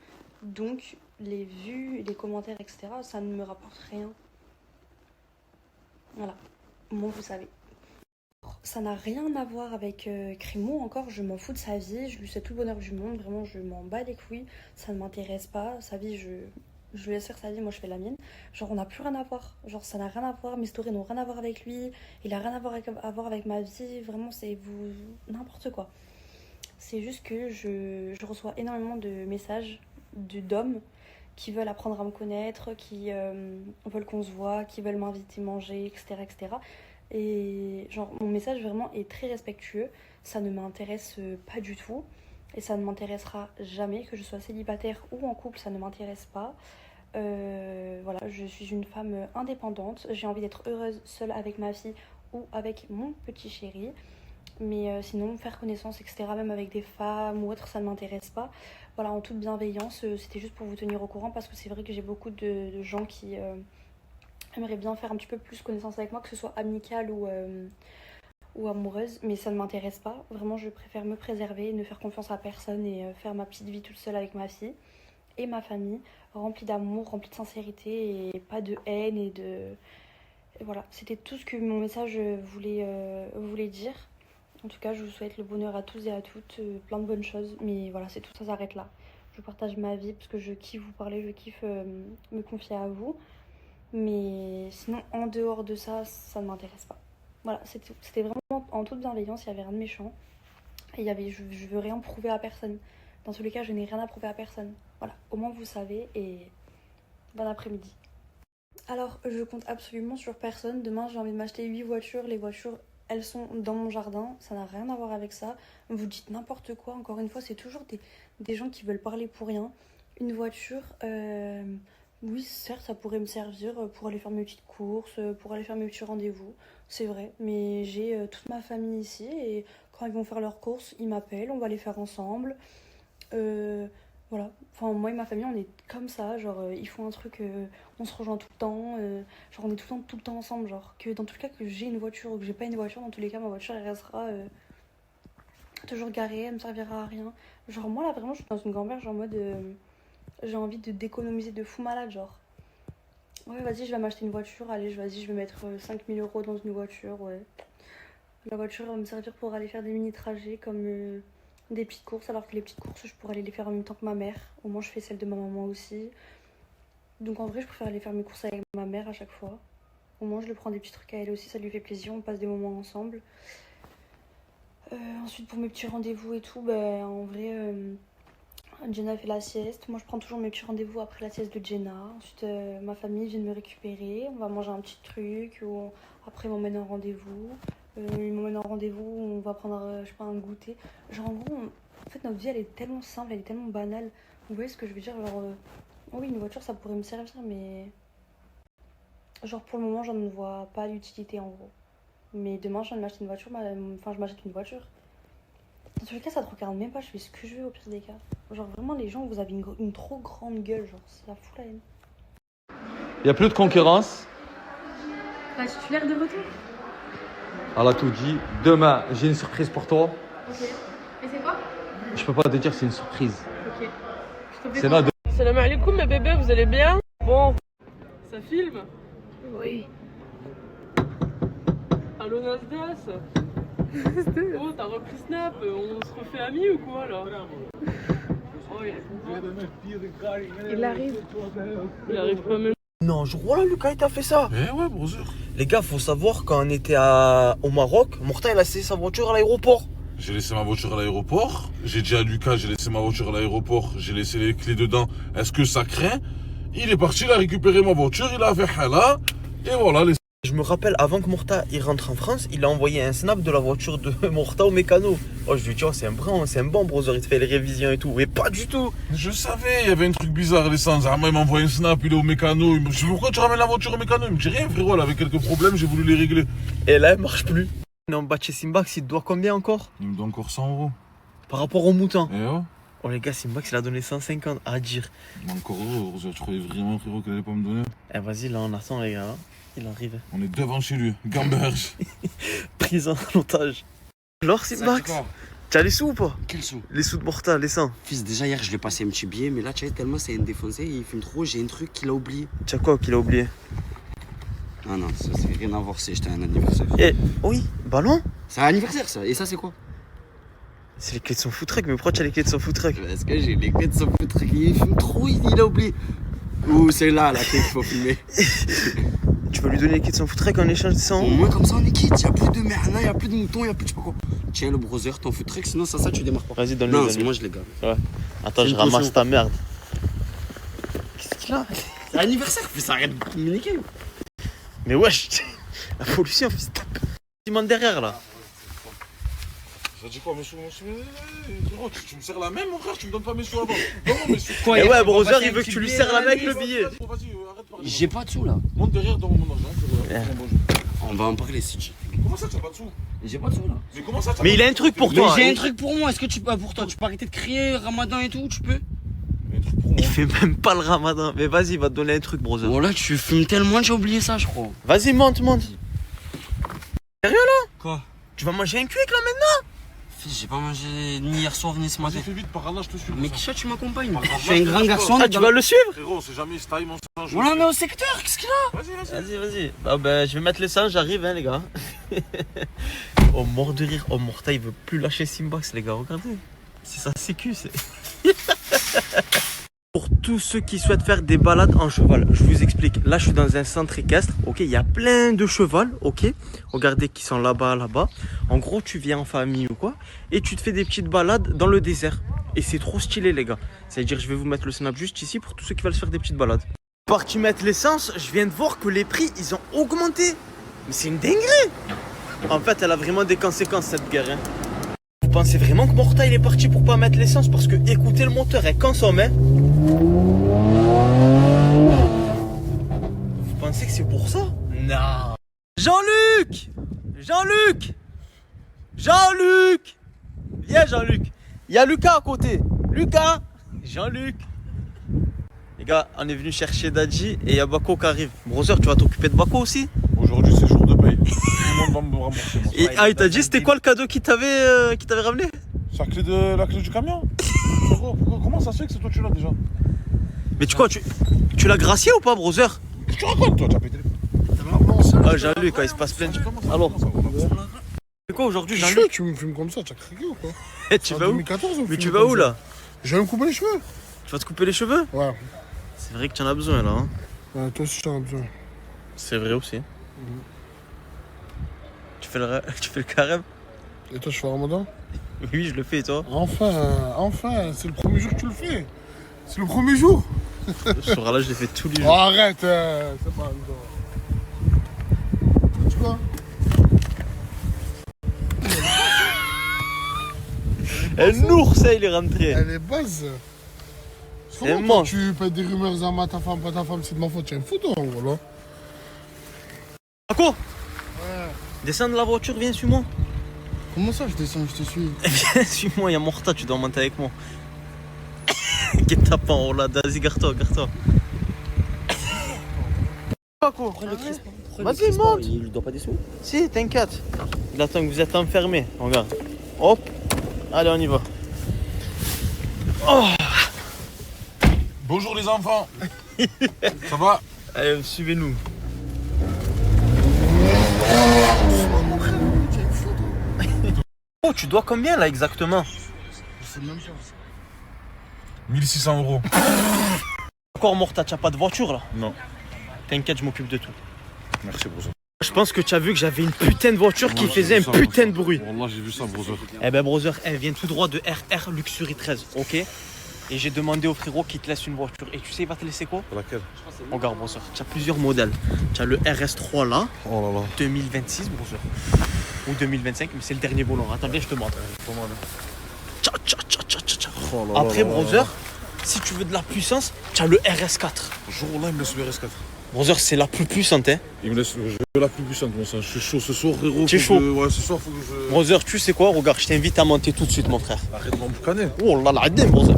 Donc, les vues, les commentaires, etc., ça ne me rapporte rien. Voilà. Moi, vous savez. ça n'a rien à voir avec Crimo encore, je m'en fous de sa vie, je lui souhaite tout le bonheur du monde, vraiment je m'en bats les couilles, ça ne m'intéresse pas, sa vie je lui laisse faire sa vie, moi je fais la mienne. Genre on n'a plus rien à voir, genre ça n'a rien à voir, mes stories n'ont rien à voir avec lui, il a rien à voir avec ma vie, vraiment c'est n'importe quoi. C'est juste que je reçois énormément de messages d'hommes qui veulent apprendre à me connaître, qui veulent qu'on se voit, qui veulent m'inviter manger, etc., etc. Et genre mon message vraiment est très respectueux, ça ne m'intéresse pas du tout et ça ne m'intéressera jamais, que je sois célibataire ou en couple, ça ne m'intéresse pas. Voilà, je suis une femme indépendante, j'ai envie d'être heureuse seule avec ma fille ou avec mon petit chéri. Mais sinon, faire connaissance, etc., même avec des femmes ou autres, ça ne m'intéresse pas. Voilà, en toute bienveillance, c'était juste pour vous tenir au courant parce que c'est vrai que j'ai beaucoup de gens qui aimeraient bien faire un petit peu plus connaissance avec moi, que ce soit amicale ou amoureuse, mais ça ne m'intéresse pas. Vraiment, je préfère me préserver, ne faire confiance à personne et faire ma petite vie toute seule avec ma fille et ma famille, remplie d'amour, remplie de sincérité et pas de haine et voilà, c'était tout ce que mon message voulait dire. En tout cas, je vous souhaite le bonheur à tous et à toutes, plein de bonnes choses. Mais voilà, c'est tout, ça s'arrête là. Je partage ma vie parce que je kiffe vous parler, je kiffe me confier à vous. Mais sinon, en dehors de ça, ça ne m'intéresse pas. Voilà, c'était vraiment en toute bienveillance, il n'y avait rien de méchant. Et je veux rien prouver à personne. Dans tous les cas, je n'ai rien à prouver à personne. Voilà, au moins vous savez et bon après-midi. Alors, je compte absolument sur personne. Demain, j'ai envie de m'acheter 8 voitures. Les voitures, elles sont dans mon jardin, ça n'a rien à voir avec ça. Vous dites n'importe quoi, encore une fois, c'est toujours des gens qui veulent parler pour rien. Une voiture, oui, certes, ça pourrait me servir pour aller faire mes petites courses, pour aller faire mes petits rendez-vous, c'est vrai. Mais j'ai toute ma famille ici et quand ils vont faire leurs courses, ils m'appellent, on va les faire ensemble. Voilà, enfin moi et ma famille on est comme ça, genre ils font un truc, on se rejoint tout le temps, genre on est tout le temps ensemble, genre que dans tout le cas que j'ai une voiture ou que j'ai pas une voiture, dans tous les cas ma voiture elle restera toujours garée, elle me servira à rien. Genre moi là vraiment je suis dans une gamberge en mode j'ai envie d'économiser de fou malade, genre ouais vas-y je vais m'acheter une voiture, allez vas-y je vais mettre 5000 € dans une voiture, ouais. La voiture elle va me servir pour aller faire des mini trajets comme des petites courses, alors que les petites courses je pourrais aller les faire en même temps que ma mère, au moins je fais celle de ma maman aussi, donc en vrai je préfère aller faire mes courses avec ma mère à chaque fois, au moins je lui prends des petits trucs à elle aussi, ça lui fait plaisir, on passe des moments ensemble. Ensuite pour mes petits rendez-vous et tout, en vrai Jenna fait la sieste, moi je prends toujours mes petits rendez-vous après la sieste de Jenna, ensuite ma famille vient me récupérer, on va manger un petit truc, ou après ils m'emmènent en rendez-vous. Ils m'emmènent en rendez-vous, on va prendre, je sais pas, un goûter. Genre en gros, en fait notre vie elle est tellement simple, elle est tellement banale. Vous voyez ce que je veux dire, genre, oui une voiture ça pourrait me servir, mais genre pour le moment j'en ne vois pas l'utilité en gros. Mais demain je viens de m'acheter une voiture, enfin je m'achète une voiture. Dans tous les cas ça te regarde même pas, je fais ce que je veux au pire des cas. Genre vraiment les gens vous avez une trop grande gueule, genre ça fout la haine. Il n'y a plus de concurrence. La titulaire de retour. Elle a tout dit. Demain, j'ai une surprise pour toi. Ok. Et c'est quoi? Je peux pas te dire, c'est une surprise. Ok. C'est là de... Salam alaikum mes bébés, vous allez bien? Bon, ça filme? Oui. Allô Nasdas? Oh, t'as repris Snap, on se refait amis ou quoi là? Oh, Il arrive. Il arrive pas même. Non, je crois là, Lucas, il t'a fait ça. Eh ouais, bonjour. Les gars, faut savoir, quand on était au Maroc, Morta, il a laissé sa voiture à l'aéroport. J'ai laissé ma voiture à l'aéroport. J'ai dit à Lucas, j'ai laissé ma voiture à l'aéroport. J'ai laissé les clés dedans. Est-ce que ça craint? Il est parti, il a récupéré ma voiture, il a fait hala. Et voilà, Je me rappelle, avant que Morta il rentre en France, il a envoyé un snap de la voiture de Morta au mécano. Oh, je lui ai dit, oh, c'est un bon brother, il te fait les révisions et tout. Mais pas du tout. Je savais, il y avait un truc bizarre, l'essence. Ah, il m'a envoyé un snap, il est au mécano. Je me dis, pourquoi tu ramènes la voiture au mécano? Il me dit rien, frérot, elle avait quelques problèmes, j'ai voulu les régler. Et là, elle marche plus. On est en bas de chez Simbax, il te doit combien encore? Il me doit encore 100 €. Par rapport au mouton. Et oh? Oh les gars, Simbax il a donné 150 à dire. Encore heureux, je croyais vraiment, frérot, qu'elle allait pas me donner. Eh vas-y, là on attend les gars. Il arrive. On est devant chez lui, gamberge. Prise en otage. Alors Simbax, tu as les sous ou pas? Quels sous? Les sous de Morta, les 100. Fils, déjà hier je lui ai passé un petit billet, mais là tu sais, tellement c'est défoncé, il fume trop, j'ai un truc qu'il a oublié. Tu as quoi qu'il a oublié? Ah non, ça c'est rien à voir, c'est j'étais un anniversaire. Eh, oui, ballon? C'est un anniversaire ça. Et ça c'est quoi? C'est les clés de son food truck, mais pourquoi tu as les clés de son food truck? Parce que j'ai les clés de son food truck. Il fume trop, il a oublié. Ou c'est là la clé qu'il faut fumer. Tu peux lui donner les clés de son food truck en échange de 100 €? Au moins comme ça on est quitte. Y'a plus de merna, y'a plus de moutons, y'a plus de je sais pas quoi. Tiens le brother, ton food truck, sinon ça tu démarres pas. Vas-y, donne-le. Non, c'est moi je les garde. Ouais. Attends, je ramasse ta merde. Qu'est-ce qu'il a? C'est l'anniversaire, puis ça arrête de me niquer. Mais wesh, la pollution, fils de... Il monte derrière là. Ça dit quoi, mes sous, frérot, tu me serres la main, mon frère, tu me donnes pas mes sous avant. Non, mes sous. Quoi, et ouais, brother, il veut que tu lui serres la main avec le billet. Vas-y, arrête de parler. J'ai pas de sous là. Monte derrière dans mon argent. On va en parler si tu. Comment ça, tu n'as pas de sous? J'ai pas de sous là. Mais comment ça, Mais il a un truc pour toi. Mais j'ai un truc pour moi, est-ce que tu peux. Pour toi, tu peux arrêter de crier Ramadan et tout, tu peux? Il fait même pas le ramadan. Mais vas-y, il va te donner un truc, brother. Voilà, tu fumes tellement, j'ai oublié ça, je crois. Vas-y, monte. Sérieux là? Quoi? Tu vas manger un quick là maintenant? Fils, j'ai pas mangé ni hier soir ni ce matin. Vas-y, fais vite, par là, je te suis. Mais Kisha, tu m'accompagnes. Je suis un grand garçon. Ah, tu vas le suivre? Frérot, c'est jamais style, mon singe. Voilà, on est au secteur, qu'est-ce qu'il a? Vas-y. Bah, je vais mettre l'essence, j'arrive, hein, les gars. Oh, mort de rire. Oh, Morta, il veut plus lâcher Simbax, les gars, regardez. C'est sa sécu, c'est. Pour tous ceux qui souhaitent faire des balades en cheval, je vous explique. Là, je suis dans un centre équestre, ok. Il y a plein de chevals, ok. Regardez qui sont là-bas. En gros, tu viens en famille ou quoi, et tu te fais des petites balades dans le désert. Et c'est trop stylé, les gars. C'est-à-dire, je vais vous mettre le snap juste ici pour tous ceux qui veulent se faire des petites balades. Parti mettre l'essence, je viens de voir que les prix, ils ont augmenté. Mais c'est une dinguerie. En fait, elle a vraiment des conséquences, cette guerre. Hein. Vous pensez vraiment que Morta il est parti pour pas mettre l'essence? Parce que écoutez le moteur, elle consomme. Hein. Vous pensez que c'est pour ça? Non. Jean-Luc! Viens Jean-Luc. Il y a Lucas à côté. Lucas! Jean-Luc. Les gars, on est venu chercher Dadji et il y a Bako qui arrive. Brother, tu vas t'occuper de Bako aussi? Aujourd'hui, c'est jour de paye. Tout le monde va me rembourser. Et il t'a dit c'était quoi le cadeau qu'il t'avait ramené? C'est la clé du camion. Comment ça se fait que c'est toi que tu l'as déjà? Mais tu quoi, tu l'as gracié ou pas, brother? Qu'est-ce que tu racontes, toi? Tu as pété les... Ah, Jean-Luc, quand il se passe plein de... Alors, c'est quoi aujourd'hui, Jean-Luc? Tu me filmes comme ça, tu as craqué ou quoi? Tu vas où? 2014, Mais tu vas où là? Je vais me couper les cheveux. Tu vas te couper les cheveux? Ouais. C'est vrai que tu en as besoin là. Hein. Ouais, toi aussi tu en as besoin. C'est vrai aussi. Tu fais le carême? Et toi, je fais Ramadan? Oui, je le fais et toi? Enfin, c'est le premier jour que tu le fais. C'est le premier jour. Ce soir-là, je l'ai fait tous les jours. Oh, arrête, c'est pas tu vois? Un ours, il est rentré. Elle est basse. C'est un manche. Tu pètes des rumeurs à ta femme, pas ta femme, c'est de ma faute. Tu es un fou, toi, voilà. À quoi? Ouais. Descends de la voiture, viens, suis-moi. Comment ça, je descends, je te suis? Viens, suis-moi, il y a Morta, tu dois monter avec moi. Guet-apens, oh là, vas-y, garde-toi. Paco, vas-y, monte. Il doit pas des sous? Si, t'inquiète. Il attend que vous êtes enfermés. Regarde. Hop. Allez, on y va. Oh. Bonjour les enfants. Ça va? Allez, suivez-nous. Oh, tu dois combien là exactement? Je sais même pas. 1600 €. Encore Morta, tu n'as pas de voiture là? Non. T'inquiète, je m'occupe de tout. Merci, brother. Je pense que tu as vu que j'avais une putain de voiture qui faisait un putain de bruit. Wallah, j'ai vu ça, brother. Eh ben, brother, elle vient tout droit de RR Luxury 13, ok? Et j'ai demandé au frérot qu'il te laisse une voiture. Et tu sais, il va te laisser quoi? Laquelle? Regarde, brother, tu as plusieurs modèles. Tu as le RS3 là, oh là là. 2026, brother. Ou 2025, mais c'est le dernier volant. Attends, viens, je te montre. Oh là après, là là brother, là. si tu veux de la puissance, tu as le RS4. Jour-là, il me laisse le RS4. Brother, c'est la plus puissante, hein. Il me laisse la plus puissante, mon sang. Je suis chaud ce soir, frérot. Tu es chaud? Ouais, ce soir, faut que je... Brother, tu sais quoi? Regarde, je t'invite à monter tout de suite, mon frère. Arrête de m'emboucaner. Oh là là, brother.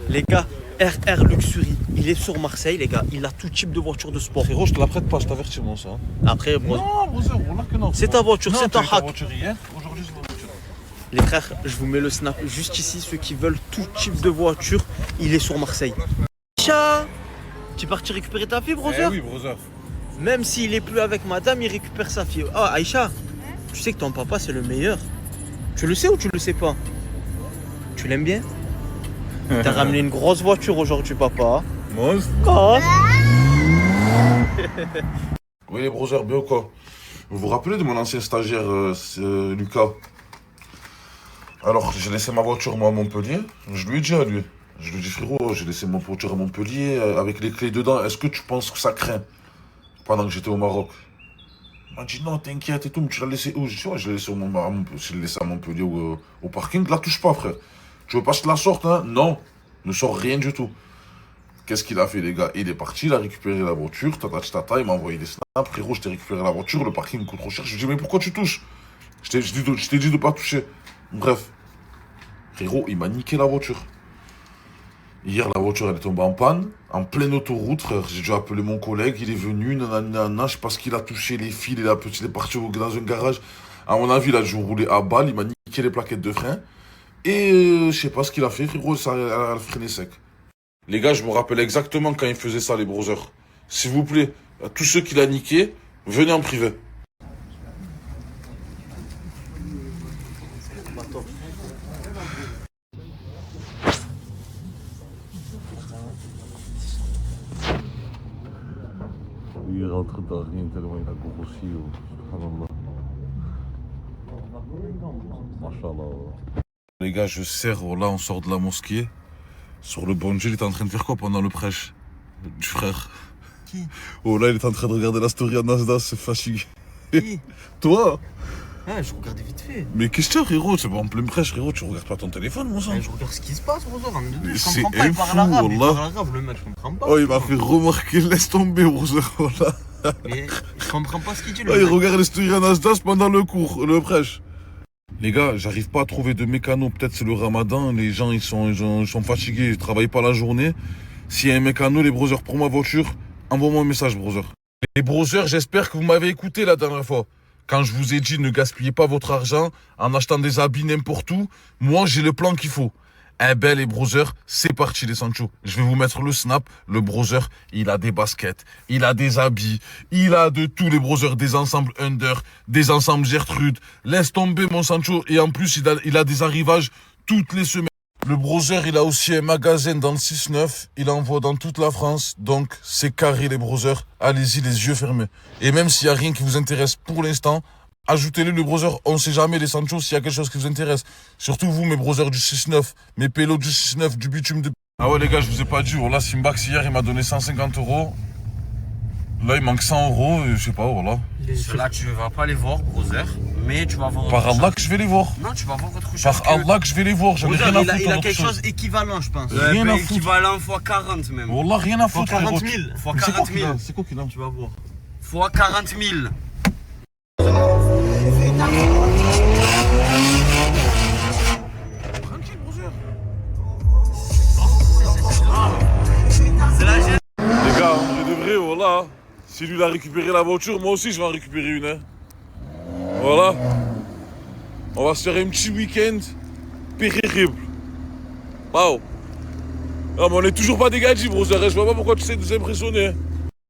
Les gars, RR Luxury, il est sur Marseille, les gars. Il a tout type de voiture de sport. Frérot, je te la prête pas, je t'avertis, mon sang. Après, brother. Non, brother, voilà que non. C'est ta voiture, non, c'est ta hack. voiture hier. Aujourd'hui, c'est ma voiture. Les frères, je vous mets le snap juste ici. Ceux qui veulent tout type de voiture, il est sur Marseille. Aïcha, tu es parti récupérer ta fille, brother? Eh oui, brother. Même s'il est plus avec madame, il récupère sa fille. Ah, Aïcha, Tu sais que ton papa, c'est le meilleur. Tu le sais ou tu le sais pas? Tu l'aimes bien? T'as ramené une grosse voiture aujourd'hui, papa. Moi Oh. Oui, les brothers, bien ou quoi? Vous vous rappelez de mon ancien stagiaire, Lucas? Alors, j'ai laissé ma voiture, moi, à Montpellier. Je lui ai dit à lui. Je lui ai dit, frérot, j'ai laissé mon voiture à Montpellier avec les clés dedans. Est-ce que tu penses que ça craint? Pendant que j'étais au Maroc. Il m'a dit, non, t'inquiète et tout, mais tu l'as laissé où? J'ai dit, ouais, je l'ai laissé à Montpellier au parking. La touche pas, frère. Tu veux pas que je te la sorte, hein? Non, ne sors rien du tout. Qu'est-ce qu'il a fait, les gars? Il est parti, il a récupéré la voiture, tata, il m'a envoyé des snaps. Frérot, je t'ai récupéré la voiture, le parking me coûte trop cher. Je lui ai dit, mais pourquoi tu touches? Je t'ai dit de pas toucher. Bref. Frérot, il m'a niqué la voiture. Hier, la voiture, elle est tombée en panne, en pleine autoroute, frère. J'ai dû appeler mon collègue, il est venu, nanana, je sais pas ce qu'il a touché, les fils, il est parti dans un garage. À mon avis, il a dû rouler à balle, il m'a niqué les plaquettes de frein. Et je sais pas ce qu'il a fait, frérot, ça a freiné sec. Les gars, je me rappelle exactement quand il faisait ça, les brothers. S'il vous plaît, à tous ceux qui l'ont niqué, venez en privé. Il rentre dans rien tellement il a grossi. Subhanallah. Mashallah. Les gars, je sers, là on sort de la mosquée. Sur le bon Dieu, il est en train de faire quoi pendant le prêche? Du frère. Qui? Oh là, il est en train de regarder la story à Nasdaq, c'est fatigué. Qui? Toi? Ah, je regardais vite fait. Mais qu'est-ce que tu as, frérot? C'est pas en plein prêche, frérot, tu regardes pas ton téléphone, mon sang. Je regarde ce qui se passe, Rosa. Je C'est comprends pas, il un parle fou, arabe. Il wallah. parle arabe, le mec, je comprends pas. Oh, il m'a fait remarquer, laisse tomber, brother, voilà. Mais je comprends pas ce qu'il dit, le Oh, il mec. regarde les stories à Nasdaq pendant le cours, le prêche. Les gars, j'arrive pas à trouver de mécano. Peut-être c'est le ramadan, les gens ils sont fatigués, ils travaillent pas la journée. S'il y a un mécano, les brothers pour ma voiture, envoie-moi un message, brother. Les brothers, j'espère que vous m'avez écouté la dernière fois. Quand je vous ai dit ne gaspillez pas votre argent en achetant des habits n'importe où, moi j'ai le plan qu'il faut. Eh ben les brothers, c'est parti les Sancho. Je vais vous mettre le snap. Le brother, il a des baskets, il a des habits, il a de tous les brothers, des ensembles Under, des ensembles Gertrude. Laisse tomber mon Sancho. Et en plus, il a des arrivages toutes les semaines. Le brother, il a aussi un magasin dans le 6-9. Il envoie dans toute la France. Donc, c'est carré les brothers. Allez-y les yeux fermés. Et même s'il n'y a rien qui vous intéresse pour l'instant, ajoutez-le le brother, on sait jamais les Sancho s'il y a quelque chose qui vous intéresse. Surtout vous, mes brothers du 6-9, mes pélos du 6-9, du bitume de... Ah ouais les gars, je vous ai pas dit, voilà, Simbax hier, il m'a donné 150 €. Là, il manque 100 €, je sais pas, voilà. Ceux-là, tu vas pas les voir, brother, mais tu vas voir... Par Allah que je vais les voir. Non, tu vas voir autre chose. Par Allah que je vais les voir, j'en ai rien à foutre. Il a quelque chose équivalent, je pense. Rien à foutre. Équivalent x 40 même. Wallah, rien à foutre. X 40 000. X 40 000. C'est quoi qu'il a? Tu vas voir. X 40 000. Les gars, je devrais, voilà. Si lui il a récupéré la voiture, moi aussi je vais en récupérer une. Hein. Voilà. On va se faire un petit week-end périple. Wow. Non, mais on est toujours pas dégagés, brother. Je vois pas pourquoi tu sais nous impressionner. Hein.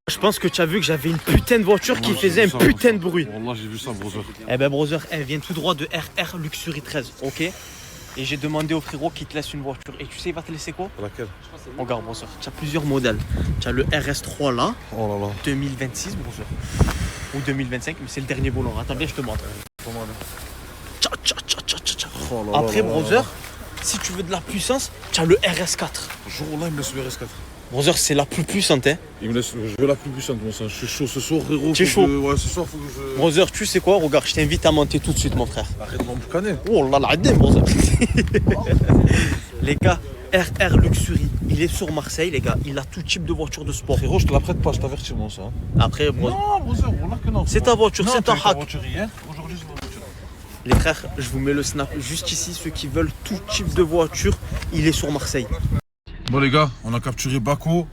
Je pense que tu as vu que j'avais une putain de voiture qui faisait un putain de bruit. Wallah, j'ai vu ça, brother. Eh ben, brother, elle vient tout droit de RR Luxury 13, ok? Et j'ai demandé au frérot qu'il te laisse une voiture. Et tu sais, il va te laisser quoi? Laquelle? Regarde, brother, tu as plusieurs modèles. Tu as le RS3 là, oh là là. 2026, brother. Ou 2025, mais c'est le dernier volant. Attends bien, je te montre. Tcha, tcha, tcha, tcha, tcha. Oh là là Après, là brother, là. si tu veux de la puissance, tu as le RS4. Jour-là, il me laisse le RS4. Brother, c'est la plus puissante, hein. Il me laisse, je veux la plus puissante, mon sang. Je suis chaud ce soir, frérot. Tu es chaud? Ouais, ce soir, faut que je... Brother, tu sais quoi? Regarde, je t'invite à monter tout de suite, mon frère. Arrête de m'emboucaner. Oh là là, brother. Les gars, RR Luxury, il est sur Marseille, les gars. Il a tout type de voiture de sport. Frérot, je te la prête pas, je t'avertis, mon sang. Après, brother. Non, brother, voilà que non. C'est ta voiture, c'est ta ta hack. voiture hier, aujourd'hui c'est ma voiture. Les frères, je vous mets le snap juste ici. Ceux qui veulent tout type de voiture, il est sur Marseille. Bon, les gars, on a capturé Bako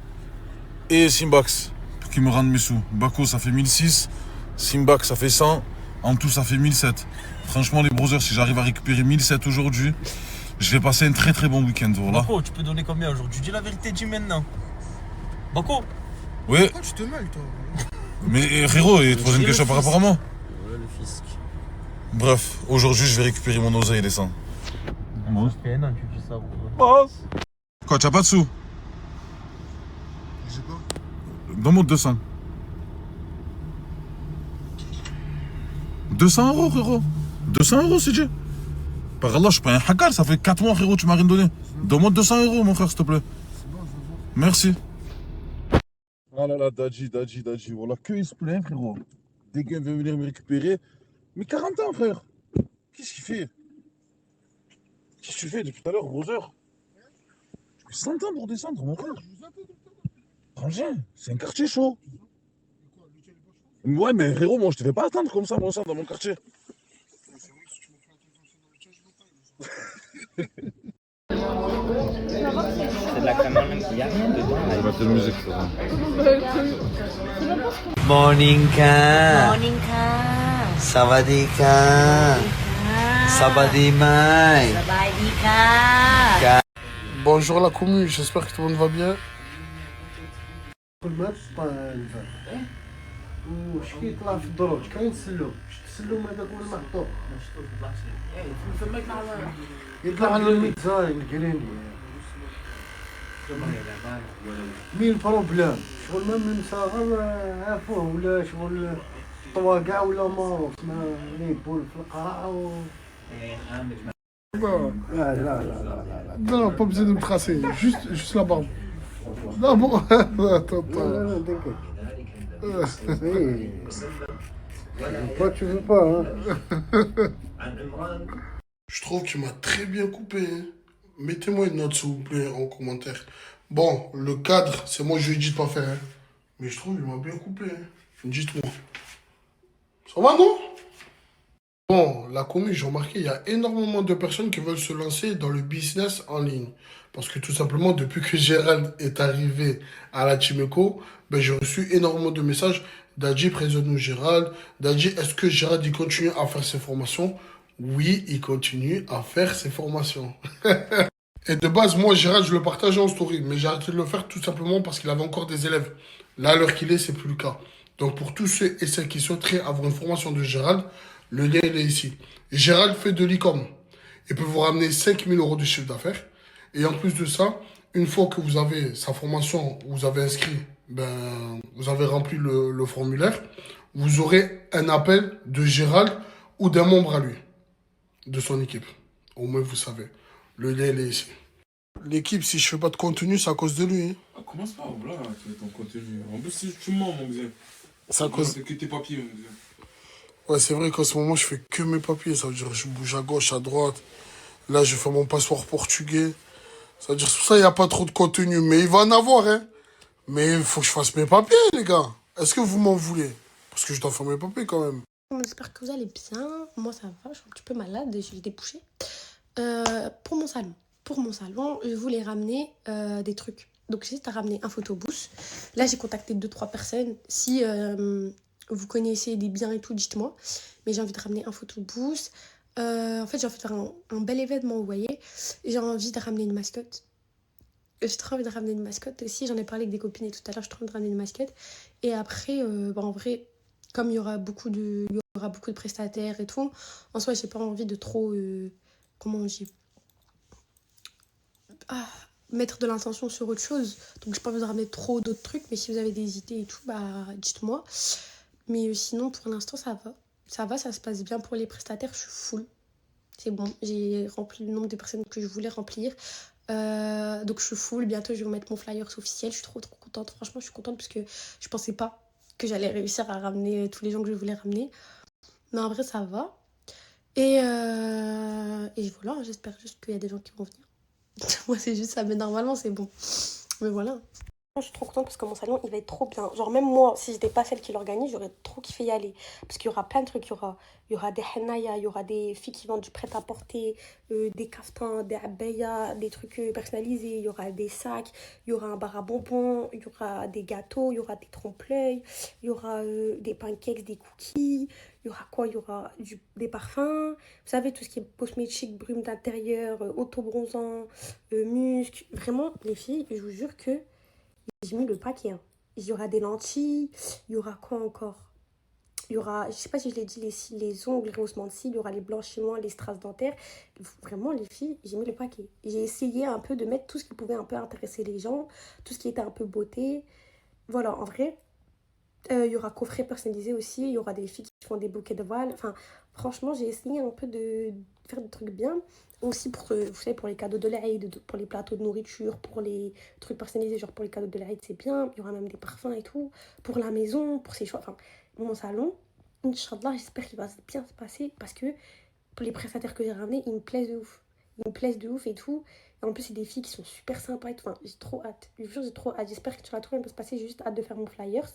et Simbax pour qu'ils me rendent mes sous. Bako, ça fait 1006. Simbax, ça fait 100. En tout, ça fait 1007. Franchement, les brothers, si j'arrive à récupérer 1007 aujourd'hui, je vais passer un très très bon week-end. Voilà. Bako, tu peux donner combien aujourd'hui? Dis la vérité, dis maintenant. Bako? Oui. Pourquoi tu te mêles, toi? Mais frérot, il te pose une question par rapport à moi. Ouais, le fisc. Bref, aujourd'hui, je vais récupérer mon oseille, descend. Moi aussi, non, tu dis ça. Boss. Quoi, t'as pas de sous? Donne-moi 200. 200 €, frérot. 200 €, c'est Dieu. Par Allah, je suis pas un hackar, ça fait 4 mois, frérot, tu m'as rien donné. Donne-moi 200 €, mon frère, s'il te plaît. Merci. Ah là là, Dadji. Voilà, que il se plaint, frérot. Dès qu'il veut venir me récupérer. Mais 40 ans, frère. Qu'est-ce qu'il fait? Qu'est-ce que tu fais depuis tout à l'heure, Roser? Tu mets 100 ans pour descendre, mon frère. Frangin, c'est un quartier chaud. Ouais, mais frérot, moi, je te fais pas attendre comme ça, mon sang, dans mon quartier. C'est de la caméra, il y a rien dedans. On va mettre de la musique, frérot. Moninka. Savadika. Sabadimai. Bonjour la commu, j'espère que tout le monde va bien. وشكي يطلع في الدروج كاين سلوم السلوم هذاك هو المحطوط يطلع على الميتزاين الكريني مين بروبلام شغل ما ننسى غير عافوه ولا شغل طواقع ولا ماروس ما نيبول في القراءة Non, pas besoin de me tracer, juste la barbe. Non, bon, attends. Non, t'inquiète. Toi, tu veux pas, hein? Je trouve qu'il m'a très bien coupé. Hein. Mettez-moi une note, s'il vous plaît, en commentaire. Bon, le cadre, c'est moi, je lui ai dit de pas faire. Hein. Mais je trouve qu'il m'a bien coupé. Hein. Dites-moi. Ça va, non? Bon, la commu, j'ai remarqué, il y a énormément de personnes qui veulent se lancer dans le business en ligne. Parce que tout simplement, depuis que Gérald est arrivé à la Timeco, ben, j'ai reçu énormément de messages. Dadji, présente-nous Gérald. Dadji, est-ce que Gérald, il continue à faire ses formations? Oui, il continue à faire ses formations. Et de base, moi, Gérald, je le partageais en story. Mais j'ai arrêté de le faire tout simplement parce qu'il avait encore des élèves. Là, à l'heure qu'il est, c'est plus le cas. Donc, pour tous ceux et celles qui souhaiteraient avoir une formation de Gérald, le lien, il est ici. Gérald fait de l'e-com. Il peut vous ramener 5 000 € de chiffre d'affaires. Et en plus de ça, une fois que vous avez sa formation, vous avez inscrit, ben, vous avez rempli le formulaire, vous aurez un appel de Gérald ou d'un membre à lui, de son équipe. Au moins, vous savez. Le lien, il est ici. L'équipe, si je fais pas de contenu, c'est à cause de lui. Hein. Ah, commence pas, voilà, tu mets ton contenu. En plus, si tu mens, mon gars. C'est à cause... C'est que tes papiers, mon gars. Ouais, c'est vrai qu'en ce moment, je fais que mes papiers. Ça veut dire que je bouge à gauche, à droite. Là, je fais mon passeport portugais. Ça veut dire que ça, il n'y a pas trop de contenu. Mais il va en avoir, hein. Mais il faut que je fasse mes papiers, les gars. Est-ce que vous m'en voulez? Parce que je dois faire mes papiers, quand même. J'espère que vous allez bien. Moi, ça va. Je suis un petit peu malade. Je l'ai débouché. Pour mon salon, je voulais ramener des trucs. Donc, j'hésite à ramener un photobooth. Là, j'ai contacté 2-3 personnes. Si vous connaissez des biens et tout, dites-moi. Mais j'ai envie de ramener un photobooth. En fait, j'ai envie de faire un bel événement, vous voyez. J'ai envie de ramener une mascotte. J'ai trop envie de ramener une mascotte aussi. J'en ai parlé avec des copines et tout à l'heure. J'ai trop envie de ramener une mascotte. Et après, en vrai, comme il y aura beaucoup de prestataires et tout, en soi, j'ai pas envie de trop... comment on dit, mettre de l'intention sur autre chose. Donc, j'ai pas envie de ramener trop d'autres trucs. Mais si vous avez des idées et tout, dites-moi. Mais sinon, pour l'instant, ça va. Ça se passe bien pour les prestataires. Je suis full. C'est bon. J'ai rempli le nombre de personnes que je voulais remplir. Donc, je suis full. Bientôt, je vais vous mettre mon flyer officiel. Je suis trop contente. Franchement, je suis contente parce que je pensais pas que j'allais réussir à ramener tous les gens que je voulais ramener. Mais en vrai, ça va. Et voilà, j'espère juste qu'il y a des gens qui vont venir. Moi, c'est juste ça. Mais normalement, c'est bon. Mais voilà. Je suis trop contente parce que mon salon, il va être trop bien. Genre, même moi, si j'étais pas celle qui l'organise, j'aurais trop kiffé y aller. Parce qu'il y aura plein de trucs. Il y aura des hennaïas, il y aura des filles qui vendent du prêt-à-porter, des caftans, des abayas, des trucs personnalisés. Il y aura des sacs, il y aura un bar à bonbons, il y aura des gâteaux, il y aura des trompe-l'œil, il y aura des pancakes, des cookies. Il y aura quoi? Il y aura des parfums. Vous savez, tout ce qui est cosmétique, brume d'intérieur, auto-bronzant, musc. Vraiment, les filles, je vous jure que j'ai mis le paquet. Hein. Il y aura des lentilles. Il y aura quoi encore? il y aura, je sais pas si je l'ai dit, les ongles, les rehaussements de cils, il y aura les blanchiments, les strass dentaires. Vraiment, les filles, j'ai mis le paquet. J'ai essayé un peu de mettre tout ce qui pouvait un peu intéresser les gens, tout ce qui était un peu beauté. Voilà, en vrai, il y aura coffret personnalisé aussi, il y aura des filles qui font des bouquets de voile. Enfin, franchement, j'ai essayé un peu de faire des trucs bien. Aussi pour, vous savez, pour les cadeaux de l'Aïd, pour les plateaux de nourriture, pour les trucs personnalisés, genre pour les cadeaux de l'Aïd, c'est bien. Il y aura même des parfums et tout. Pour la maison, pour ses choix. Enfin, mon salon, Inch'Allah, j'espère qu'il va bien se passer parce que pour les prestataires que j'ai ramenés, ils me plaisent de ouf. Ils me plaisent de ouf et tout. Et en plus, c'est des filles qui sont super sympas et tout. Enfin, j'ai trop hâte. Je vous jure, j'ai trop hâte. J'espère que tu vas trop bien se passer. J'ai juste hâte de faire mon flyers,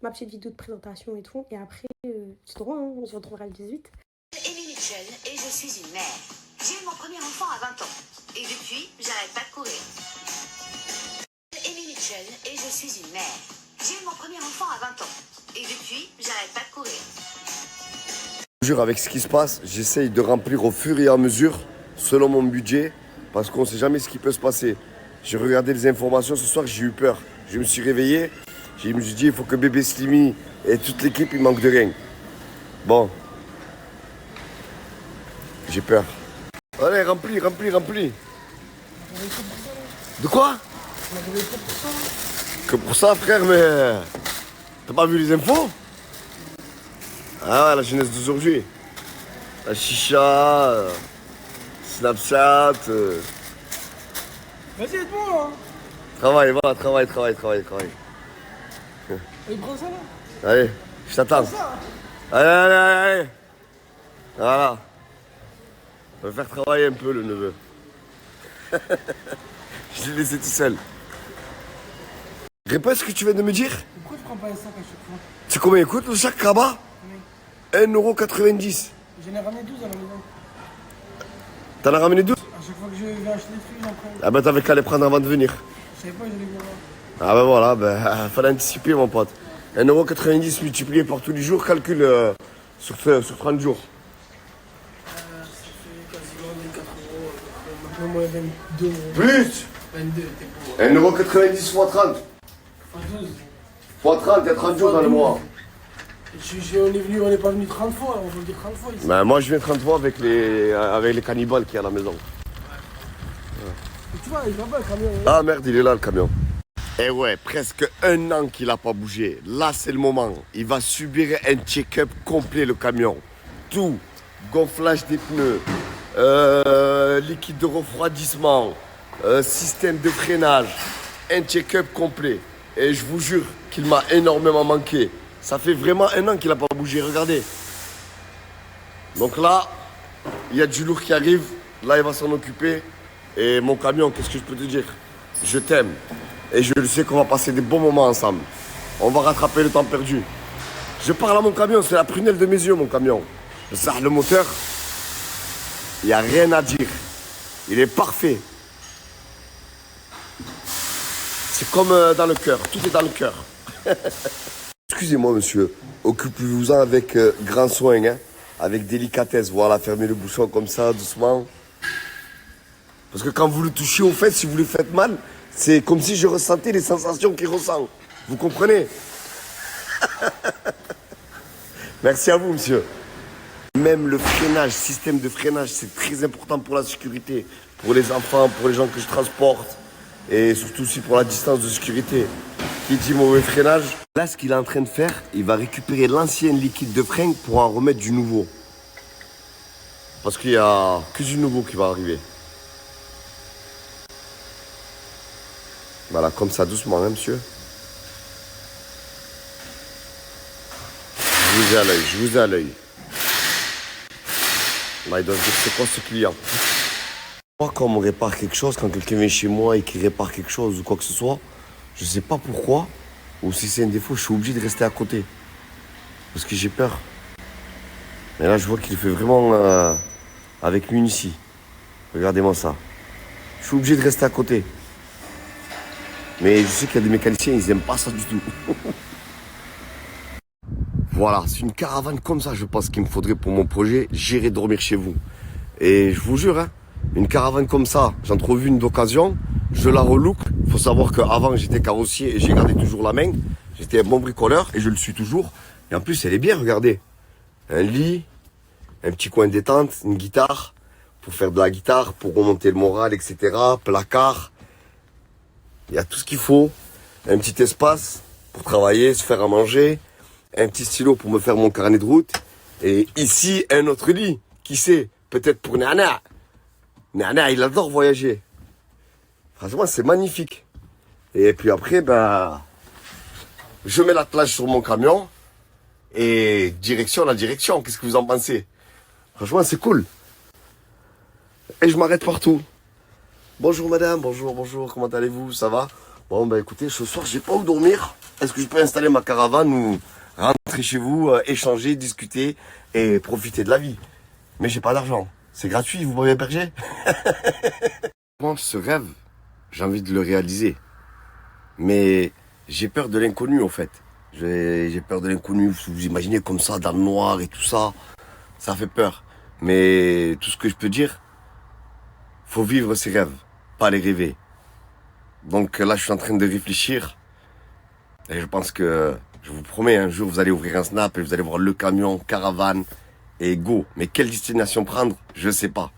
ma petite vidéo de présentation et tout. Et après, c'est drôle, hein, on se retrouvera le 18. Amy Mitchell et je suis une mère. J'ai eu mon premier enfant à 20 ans. Et depuis, j'arrête pas de courir. Amy Mitchell et je suis une mère. J'ai eu mon premier enfant à 20 ans. Et depuis, j'arrête pas de courir. Je jure, avec ce qui se passe, j'essaye de remplir au fur et à mesure, selon mon budget, parce qu'on ne sait jamais ce qui peut se passer. J'ai regardé les informations ce soir, j'ai eu peur. Je me suis réveillé, je me suis dit, il faut que bébé Slimy et toute l'équipe, il manque de rien. Bon. J'ai peur. Allez, remplis. De quoi? Que pour ça, frère, mais... T'as pas vu les infos? Ah ouais, la jeunesse d'aujourd'hui. La chicha, Snapchat... Vas-y, aide-moi, hein. Travaille. Il prend ça, là. Allez, je t'attends. Allez. Voilà. On va faire travailler un peu le neveu. Je l'ai laissé tout seul. Répète ce que tu viens de me dire. Pourquoi tu prends pas les sacs à chaque fois? Tu sais combien coûte le sac Rabat? 1,90 €. J'en ai ramené 12 à la maison. T'en as ramené 12? À chaque fois que je vais acheter des trucs, j'en prends. Ah bah t'avais qu'à les prendre avant de venir. Je savais pas que j'allais venir voir. Ah bah voilà, fallait anticiper mon pote. 1,90 € multiplié par tous les jours, calcul sur 30 jours. Ça fait quasiment 24 €, un peu moins 22 €. Plus 22, t'es pour. 1,90 € x 30. Fois 12. Fois 30, il y a 30 jours dans le mois. On n'est pas venu 30 fois, on va le dire 30 fois ici. Ben, moi je viens 30 fois avec les cannibales qui y a à la maison. Et tu vois, il va pas le camion. Ah merde, il est là le camion. Eh ouais, presque 1 an qu'il n'a pas bougé. Là c'est le moment. Il va subir un check-up complet le camion. Tout. Gonflage des pneus, liquide de refroidissement, système de freinage. Un check-up complet. Et je vous jure qu'il m'a énormément manqué. Ça fait vraiment 1 an qu'il n'a pas bougé, regardez. Donc là, il y a du lourd qui arrive. Là, il va s'en occuper. Et mon camion, qu'est-ce que je peux te dire? Je t'aime. Et je le sais qu'on va passer des bons moments ensemble. On va rattraper le temps perdu. Je parle à mon camion, c'est la prunelle de mes yeux, mon camion. Ça, le moteur, il n'y a rien à dire. Il est parfait. C'est comme dans le cœur, tout est dans le cœur. Excusez-moi, monsieur, occupez-vous-en avec grand soin, hein, avec délicatesse. Voilà, fermez le bouchon comme ça, doucement. Parce que quand vous le touchez au fait, si vous le faites mal, c'est comme si je ressentais les sensations qu'il ressent. Vous comprenez? Merci à vous, monsieur. Même le freinage, système de freinage, c'est très important pour la sécurité, pour les enfants, pour les gens que je transporte. Et surtout aussi pour la distance de sécurité. Qui dit mauvais freinage. Là, ce qu'il est en train de faire, il va récupérer l'ancien liquide de frein pour en remettre du nouveau. Parce qu'il n'y a que du nouveau qui va arriver. Voilà, comme ça, doucement, hein, monsieur. Je vous ai à l'œil, Là, il doit se dire, c'est quoi ce client? Moi, quand on répare quelque chose, quand quelqu'un vient chez moi et qu'il répare quelque chose ou quoi que ce soit, je sais pas pourquoi, ou si c'est un défaut, je suis obligé de rester à côté. Parce que j'ai peur. Mais là, je vois qu'il fait vraiment avec munitie. Regardez-moi ça. Je suis obligé de rester à côté. Mais je sais qu'il y a des mécaniciens, ils n'aiment pas ça du tout. Voilà, c'est une caravane comme ça, je pense qu'il me faudrait pour mon projet. J'irai dormir chez vous. Et je vous jure, hein, une caravane comme ça, j'en trouve une d'occasion, je la relook. Il faut savoir qu'avant j'étais carrossier et j'ai gardé toujours la main. J'étais un bon bricoleur et je le suis toujours. Et en plus, elle est bien, regardez. Un lit, un petit coin de détente, une guitare, pour faire de la guitare, pour remonter le moral, etc. Placard. Il y a tout ce qu'il faut. Un petit espace pour travailler, se faire à manger. Un petit stylo pour me faire mon carnet de route. Et ici, un autre lit. Qui sait? Peut-être pour Nana. Nana, il adore voyager. Franchement, c'est magnifique. Et puis après, ben, je mets l'attelage sur mon camion. Et direction la direction. Qu'est-ce que vous en pensez? Franchement, c'est cool. Et je m'arrête partout. Bonjour madame, bonjour, comment allez-vous? Ça va? Bon, ben écoutez, ce soir, j'ai pas où dormir. Est-ce que je peux installer ma caravane ou rentrer chez vous, échanger, discuter et profiter de la vie? Mais j'ai pas d'argent. C'est gratuit, vous m'avez hébergé? Moi, ce rêve, j'ai envie de le réaliser. Mais j'ai peur de l'inconnu, en fait. J'ai peur de l'inconnu. Vous imaginez comme ça, dans le noir et tout ça. Ça fait peur. Mais tout ce que je peux dire, faut vivre ses rêves, pas les rêver. Donc là, je suis en train de réfléchir. Et je pense que, je vous promets, un jour, vous allez ouvrir un snap et vous allez voir le camion, caravane et go. Mais quelle destination prendre? Je sais pas.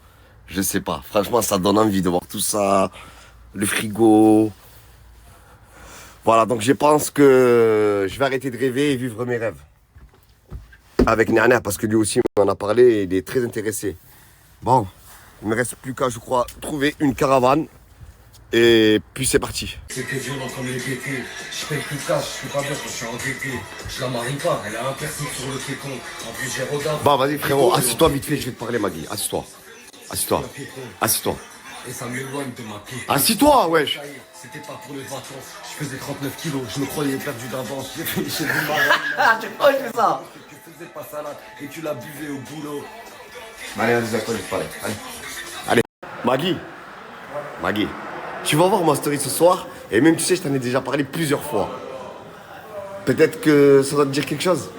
Je sais pas. Franchement, ça donne envie de voir tout ça. Le frigo. Voilà, donc je pense que je vais arrêter de rêver et vivre mes rêves. Avec Nana, parce que lui aussi, on en a parlé et il est très intéressé. Bon, il me reste plus qu'à, je crois, trouver une caravane. Et puis c'est parti. C'est que violent comme les pétés. Je paye plus cash, je fais pas bien quand je suis endetté. Je la marie pas, elle a un piercing sur le téton. En plus, j'ai regardé. Bon, vas-y frérot, assis-toi vite fait, je vais te parler, Magui. Assis-toi. Assis-toi. Assis-toi. Et ça m'éloigne de ma pied. Assis-toi, wesh. C'était pas pour les vacances. Je faisais 39 kilos, je me croyais perdu d'avance. J'ai fini chez du marin. Tu crois que je fais ça? Tu faisais pas salade et tu l'as buvé au boulot. Allez, vas-y, d'accord, je vais te parler. Allez. Magui. Magui. Tu vas voir ma story ce soir, et même tu sais, je t'en ai déjà parlé plusieurs fois. Peut-être que ça doit te dire quelque chose.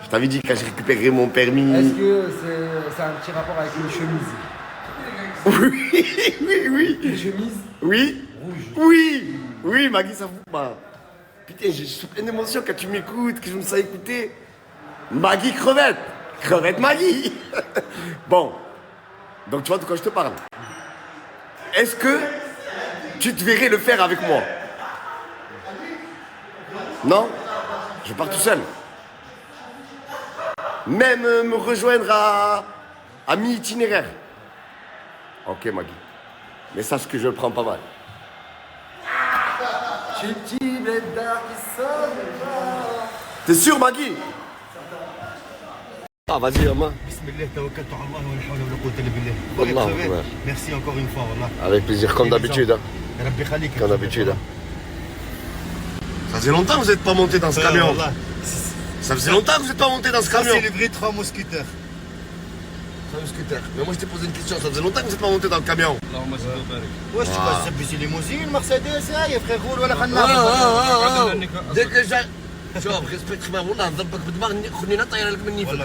Je t'avais dit quand j'ai récupéré mon permis. Est-ce que c'est un petit rapport avec les chemises? Oui. Les chemises? Oui. Rouge. Oui, Magui, ça fout pas. Putain, je suis plein d'émotions quand tu m'écoutes, que je me sens écouter. Magui crevette. Crevette Magui. Bon. Donc tu vois de quoi je te parle. Est-ce que tu te verrais le faire avec moi? Non? Je pars tout seul. Même me rejoindre à mi-itinéraire. Ok, Magui. Mais sache que je le prends pas mal. T'es sûr, Magui? Ah, vas-y, Romain. Merci encore une fois. Avec plaisir, comme d'habitude. Comme d'habitude. Ça faisait longtemps que vous n'êtes pas monté dans ce camion. Ça faisait longtemps que vous n'êtes pas monté dans ce camion. C'est le vrai 3 mousquetaires. 3 mousquetaires. Mais moi je t'ai posé une question, ça faisait longtemps que vous n'êtes pas monté dans le camion. Ouais, tu vas تسبسي ليموزين مرسيدس يا frérot ولا خلنا. Dès que j'ai... شوف ريسبكت خما والله نضربك بدماغ خلينا طايره لك مني فيك.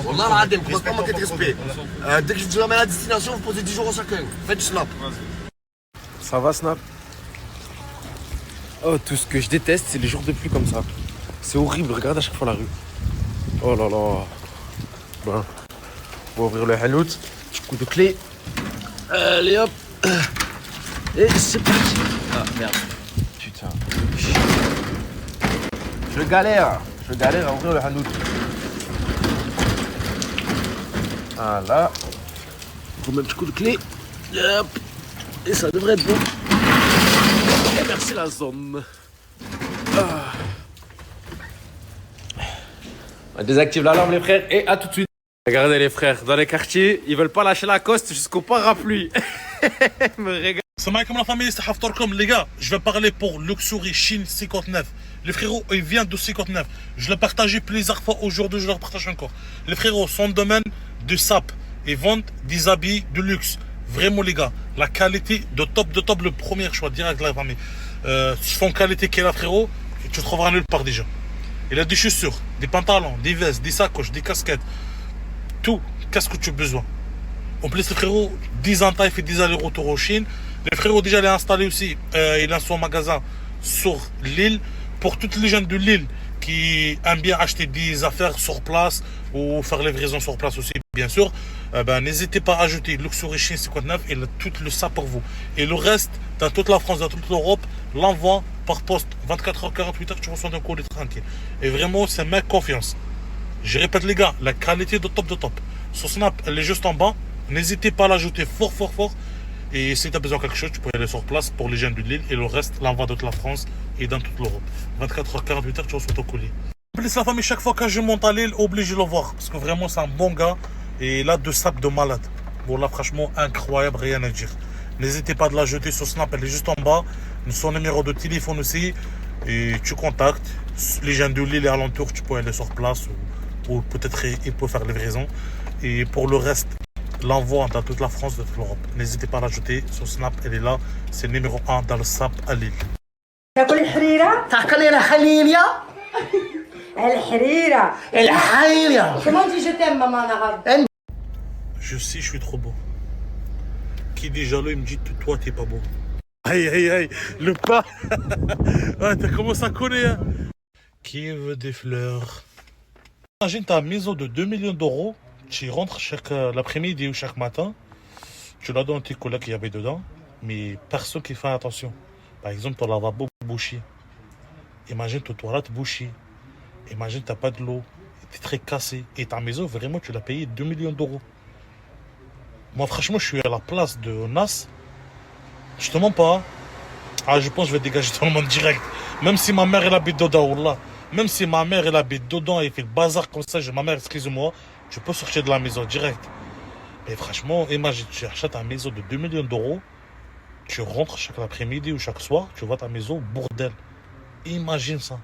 والله العظيم croise pas manquer de respect. Dès que je vous amène à la destination, vous posez 10 jours chacun. Faites du snap. Ça va, Snap? Oh, tout ce que je déteste, c'est les jours de pluie comme ça. C'est horrible, regarde à chaque fois la rue. Oh là là. Bon, on va ouvrir le hanout. Petit coup de clé. Allez hop. Et c'est parti. Ah merde. Putain. Je galère à ouvrir le hanout. Voilà. On met un petit coup de clé. Hop. Et ça devrait être bon. Et merci la zone. On désactive l'alarme les frères et à tout de suite. Regardez les frères, dans les quartiers, ils veulent pas lâcher la coste jusqu'au parapluie. Me régale. Salam alaikum la famille, c'est Haftarkom. Les gars, je vais parler pour Luxury Chine 59. Les frérots, ils viennent de 59. Je l'ai partagé plusieurs fois aujourd'hui, je le partage encore. Les frérots sont domaine de SAP et vendent des habits de luxe. Vraiment les gars, la qualité de top, le premier choix direct de la famille. Son qualité qu'est là frérot, tu trouveras nulle part déjà. Il a des chaussures, des pantalons, des vestes, des sacoches, des casquettes. Tout, qu'est-ce que tu as besoin. En plus, les frérots, 10 ans, il fait 10 allers-retours en Chine. Les frérots, déjà, il est installé aussi. Il a son magasin sur l'île. Pour toutes les jeunes de l'île qui aiment bien acheter des affaires sur place ou faire livraison sur place aussi, bien sûr, n'hésitez pas à ajouter Luxury Chine 59 et tout le ça pour vous. Et le reste, dans toute la France, dans toute l'Europe, l'envoi par poste 24h, 48h, tu reçois un colis tranquille. Et vraiment, c'est ma confiance. Je répète les gars, la qualité de top de top. Sur Snap, elle est juste en bas. N'hésitez pas à l'ajouter fort, fort, fort. Et si tu as besoin de quelque chose, tu peux aller sur place pour les jeunes de Lille. Et le reste, l'envoi de toute la France et dans toute l'Europe. 24h, 48h, tu reçois ton colis. En plus, la famille, chaque fois que je monte à Lille, obligé de le voir. Parce que vraiment, c'est un bon gars. Et là, de sap de malade. Bon, là, franchement, incroyable, rien à dire. N'hésitez pas de l'ajouter sur Snap, elle est juste en bas. Son numéro de téléphone aussi. Et tu contactes. Les jeunes de Lille et alentours, tu peux aller sur place. Ou peut-être il peut faire livraison. Et pour le reste, l'envoi dans toute la France, dans toute l'Europe. N'hésitez pas à l'ajouter sur Snap, elle est là. C'est le numéro 1 dans le SAP à Lille. تاكل الحريرة؟ تاكل الحليلية؟ الحريرة الحريرة. Comment dit je t'aime maman en arabe? Je sais, je suis trop beau. Qui dit jaloux, il me dit toi t'es pas beau. Aïe aïe aïe, le pas. Ah, t'as commencé à connaître. Qui veut des fleurs? Imagine ta maison de 2 millions d'euros. Tu rentres chaque l'après-midi ou chaque matin. Tu la donnes à tes collègues qui y avait dedans. Mais personne qui fait attention. Par exemple, ton lavabo bouché. Imagine ton toilette bouché. Imagine t'as pas de l'eau. T'es très cassé. Et ta maison, vraiment, tu l'as payé 2 millions d'euros. Moi, franchement, je suis à la place de Nas. Je te mens pas. Ah, je pense que je vais dégager tout le monde direct. Même si ma mère, elle habite dedans, Wallah. Même si ma mère, elle habite dedans et fait le bazar comme ça, j'ai ma mère, excuse-moi, tu peux sortir de la maison direct. Mais franchement, imagine, tu achètes une maison de 2 millions d'euros. Tu rentres chaque après-midi ou chaque soir, tu vois ta maison, bordel. Imagine ça.